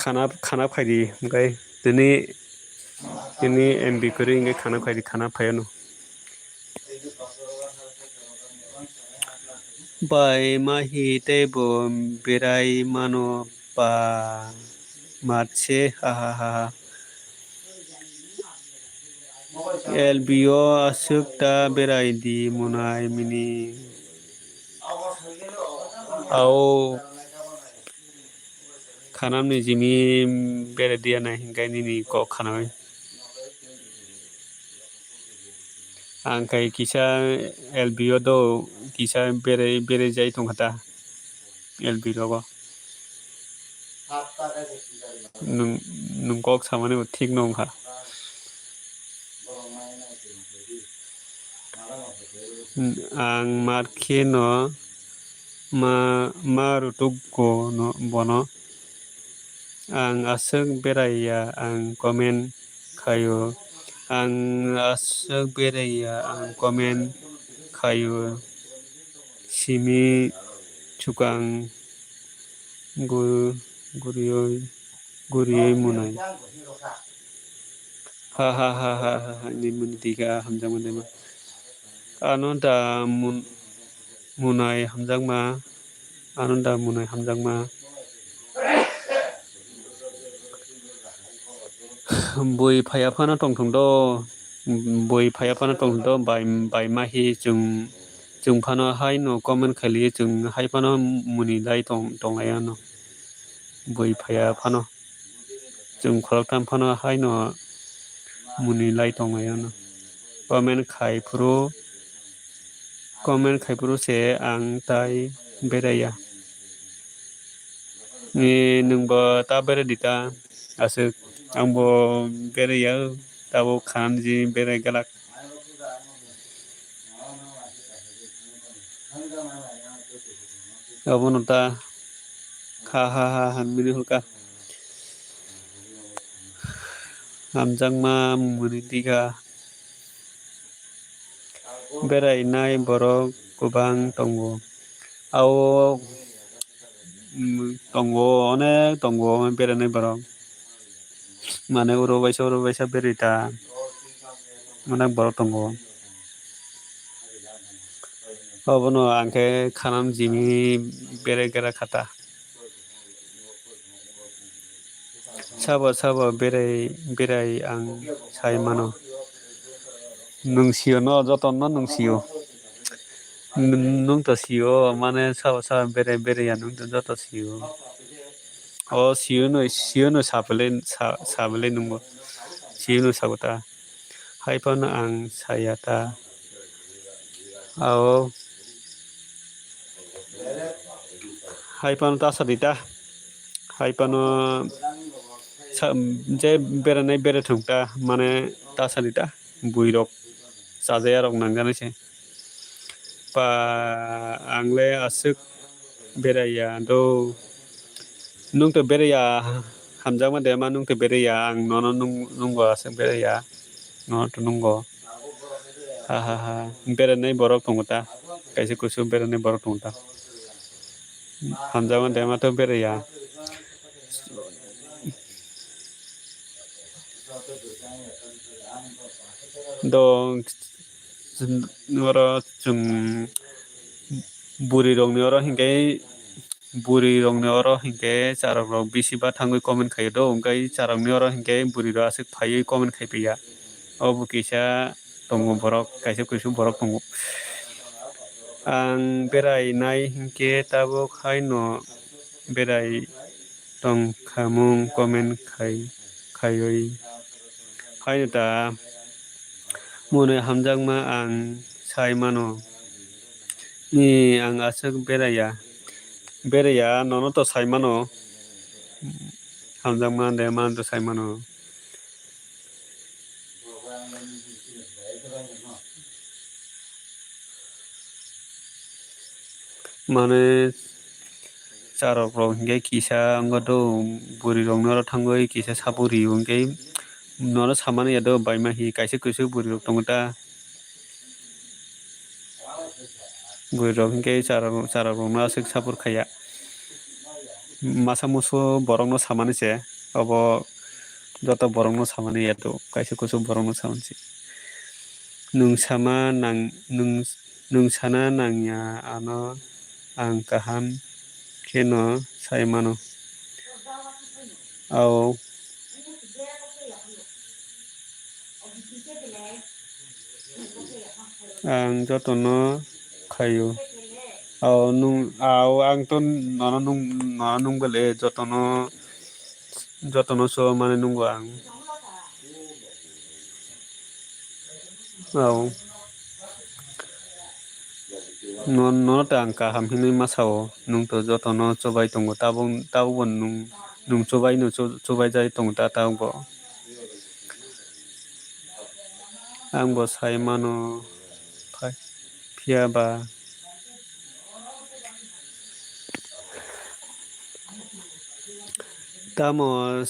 खाना फायदी ओमफ्राय दिनै MB करी इंगे खाना फायदी खाना फायनो बाय माहि तेबो बेराय मानो बा मातसे हा LBO asuk ta berai di munai mini au khanam ni jimi bere dia na hingai ni ko khanai ang kai kisa LBO do kisa bere jai tong hata LBO ko nung kok samane thik nong ha ang marke no marutuk ko no bono ang asuk beraya ang komen kayo ang asuk beraya ang komen kayo simi chukang guriyoy munai ha ni mun tiga hamjang mun ma anonda munai hamjang ma anonda munai hamjang ma boi phaya phana tong thong do boi phaya phana tong do bai ma hi chung phana hai no comment khali chung hai phana muni dai tong aya no boi phaya phana chung khrak tham phana hai no muni lai tong aya no comment khai pro se ang tai beraya ni nungba ta bere dita asuk angbo beraya tabo khan ji bere galak abonota ha mini hulka hamjang ma muni tiga berai nai borok kubang tongo au tongo onek tongo berai nai borok mane uro baisa berita onek borok tongo abono angke khanam jimi bere gara khata sabo berai ang sai mano nungsiyo no joton no nungsiyo nung to siyo mane sabo bere ya nung to joto siyo o siyo no sabele nungbo siyo no sabota hai pan ang sayata ao hai pan ta sadita hai pan je bere thukta mane ta sadita buirok sajaya rok nangane se pa angle asuk beraya do nung to beraya hamjang ma de ma nung to beraya ang nono nunggo asuk beraya no to nunggo ha bere nei borok tongta kaise kusu bere nei borok tongta hamjang ma de ma to beraya dong noro chung buri rong noro hingke charok rok bisi ba thangui comment khai do ongkai charok noro hingke buri ro asuk phaiui comment khai piya obo kisa tongo borok kaisa kusu borok tongo ang berai nai hingke tabo khai no berai tong khamung comment khaiui khai ta mone hamjang ma ang sai mano ni ang asuk beraya nono to sai mano hamjang ma de man to sai mano mane charok rok hingke kisa angodo buri rok noro thangui kisa saburi hingke noro samane yado baima hi kaisa kusu buri rok tongta buri rok hingke charok rok no asuk sabur khaya masa muso borok no samane se obo joto borok no samane yato kaisa kusu borok no samane nung sana nangya ano ang kaham keno sai mano au Ang jotono khayo. Ang to nung bele jotono so mane nunggu ang. Nono ta ang kaham hini masao nung to jotono chobai tongo tabon nung chobai jai tongo ta tabo. Ang bo sai mano phiaba tamo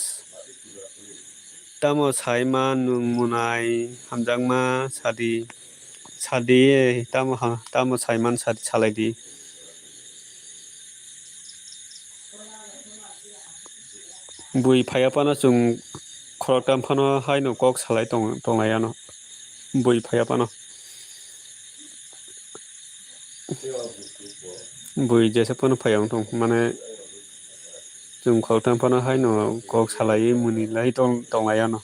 sai ma nung munai hamjangma sadi tamo sai man sadi salai di bui phaya pana chung khoroktam phano haino kok salai tonglaya no bui phaya pana bui jese phano phayang tong mane chung khoroktam phano haino kok salai muni lai tonglaya no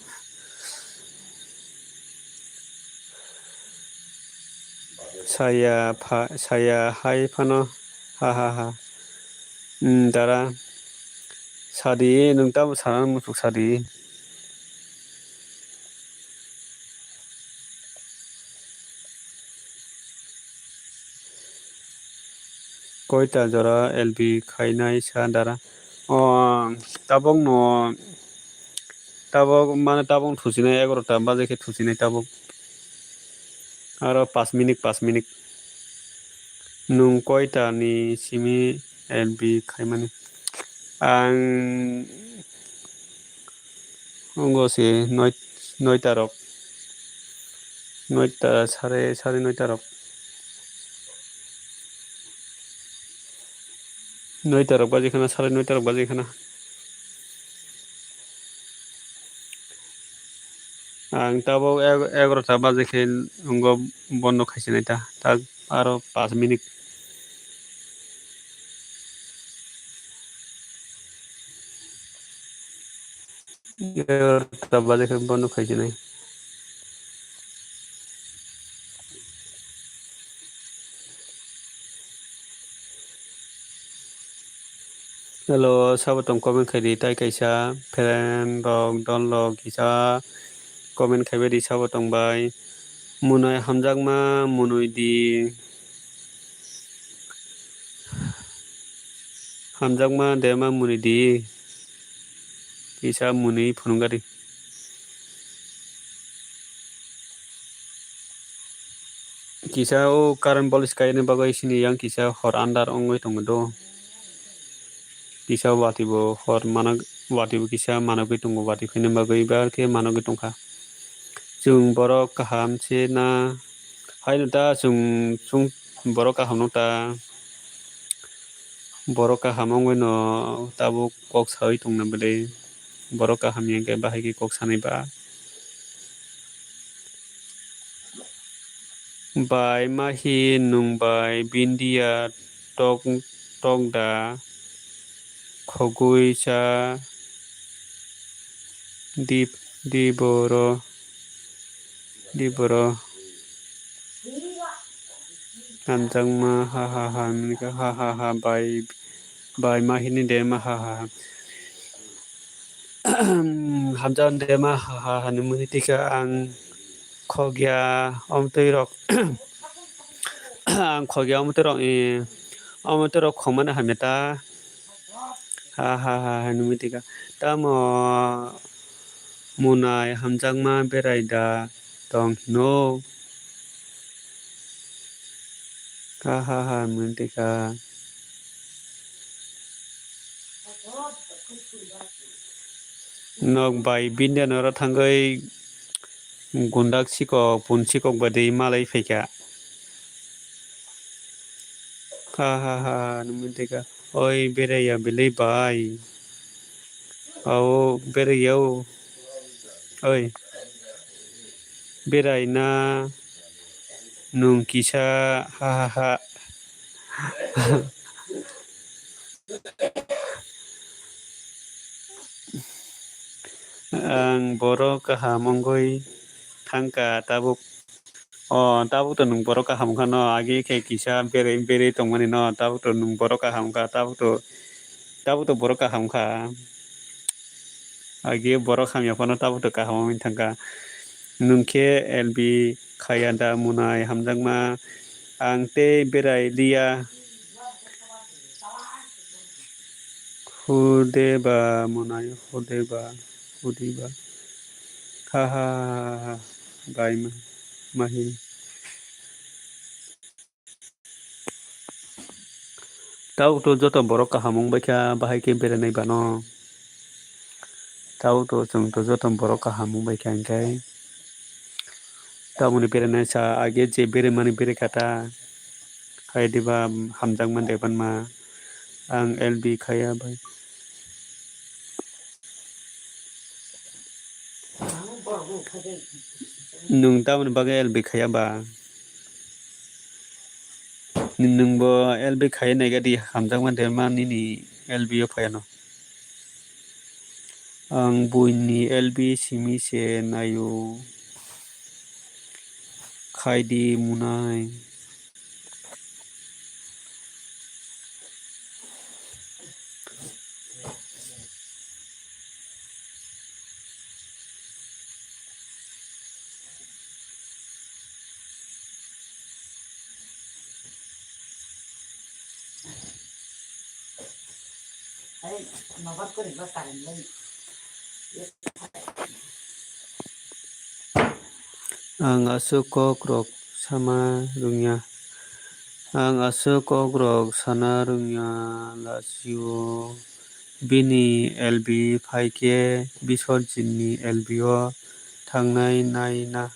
saya hai phano ha dara sadi nung tamo saran musuk sadi koita jora LB khainai sa dara tabong mane tabong thusine 11টা baje ke thusine tabong aro 5 minute nung koita ni simi LB khaimani ang ongo si 9টা rok 9টা সাড়ে 9টা rok 9টা rok baje khana 9:30 rok baje khana ang tabo 11টা baje khe ongo bondo khaisine ta aro 5 minute baje khe bondo khaisine hello sabatong comment khairi tai kaisa friend rok don rok kisa comment khaibedi sabatong bai munai hamjakma munui di hamjakma dema muni di kisa muni phunungari kisa o current police kaine bagai sini yang kisa hor andar ongoi tongdo kisa watibo hor watibo kisa managoi tongo wati khine bagai bar ke managoi tongkha chung borok kaham che na haino ta chung borok kaham no ta borok kaham ongoi no tabo kok sai tongna bele borok kaham yengke bahai ki kok sanai ba bai mahi nung bai bindia tok da khogui cha diboro hamjangma ha nika ha bai mahini de ma ha hamjang de ma ha numuni tika ang khogya omtoi rok ang khogya omtoi rok khomana hameta ha numuni tika tamo munai hamjangma beraida tong no ha muntika nok bai bindia nora thangai gundak sikok pun sikok badi malai phaika ha numuntika oi beraya belai bai au berayau oi berai na nung kisa ha ang borok kaham ongoi थांखा ताबुक ताबुक तो नों बर' काहामखा न आगे के किसा बेरे तंमानि न ताबुक तो नों बर' काहामखा ताबुक तो बर' काहामखा आगे बर' खामियाफानो ताबुक तो काहामामिन थांखा नोंखे एलबि खायादा मुनाय हामजांमा आंते बेराय लिया हुदेबा मुनाय हुदिबा हाहा बाय माहि ताबुक तो जत बर' काहामं बायखा बाहायके बेरायनाय बानो ताबुक तो जों तो जत बर' काहामं बायखा इंखाय ताबुकनि बेरायनाय सा आगे जे बेरे माने बेरायखाता खायदिबा हामजांमोन देबान मा आं एलबि खाया बाय नों ताबुकनि बागै एलबि खायाबा नोंबो एलबि खायो नायगादि हामजांमोन देमानिनि एलबि फायानो आं बुइनि एलबि सिमि से नायु खायदि मुनाय आं आसु कक रक सामा रुंया आं आसु कक रक साना रुंया लासियो बिनि एलबि फाइके बिसर्जिननि एलबिअ थांनाय नायना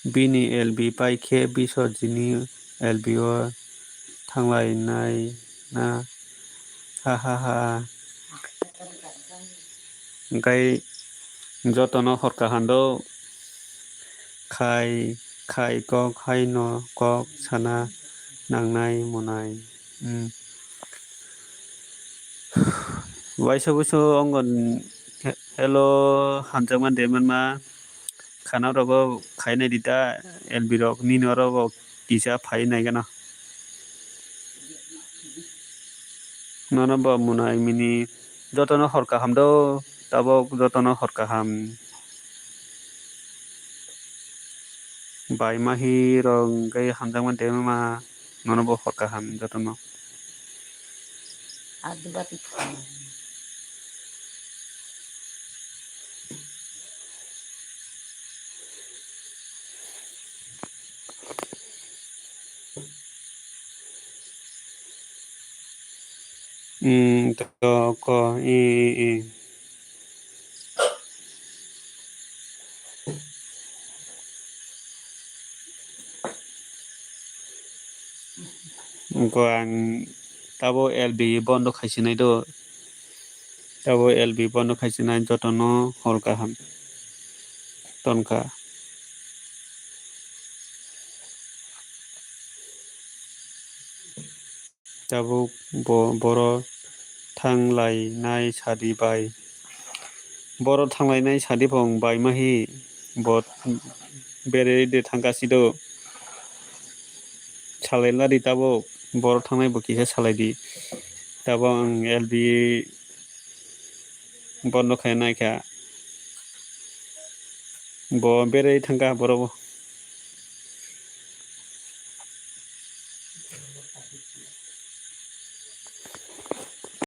बिनि एलबि फाइके बिसर्जिननि एलबिअ थांलायनाय ना हा ओंखाय जतन हरका हान्दो खाय कक हाय न कक साना नांनाय मुनाय वाइस अंगन हेलो हामजांमान देमोन मा खाना रगो खायनाय दिता एलबि रक निनो रगो किसा फाय नायगोना ननबा मुनाय मिनि जतन हरका हामदो ताबक जतन हरका हाम बाय माहि रंग गय हामजांमान देमोन मा ननबा हरका हाम जतन तो को आं ताबो एलबि बन्द खायसिनाय दो ताबो एलबि बन्द खायसिनाय जतन हरका हाम तनका ताबो बर' थांलायनाय सादि बाय बर' थांलायनाय सादि भं बाय माहि बद बेरे दे थांगासिदो सालायलारि ताबो बर' थांनाय बकिसे सालायदि ताबो आं एलबि बन्द खायनायखा बेरे थांगा बराव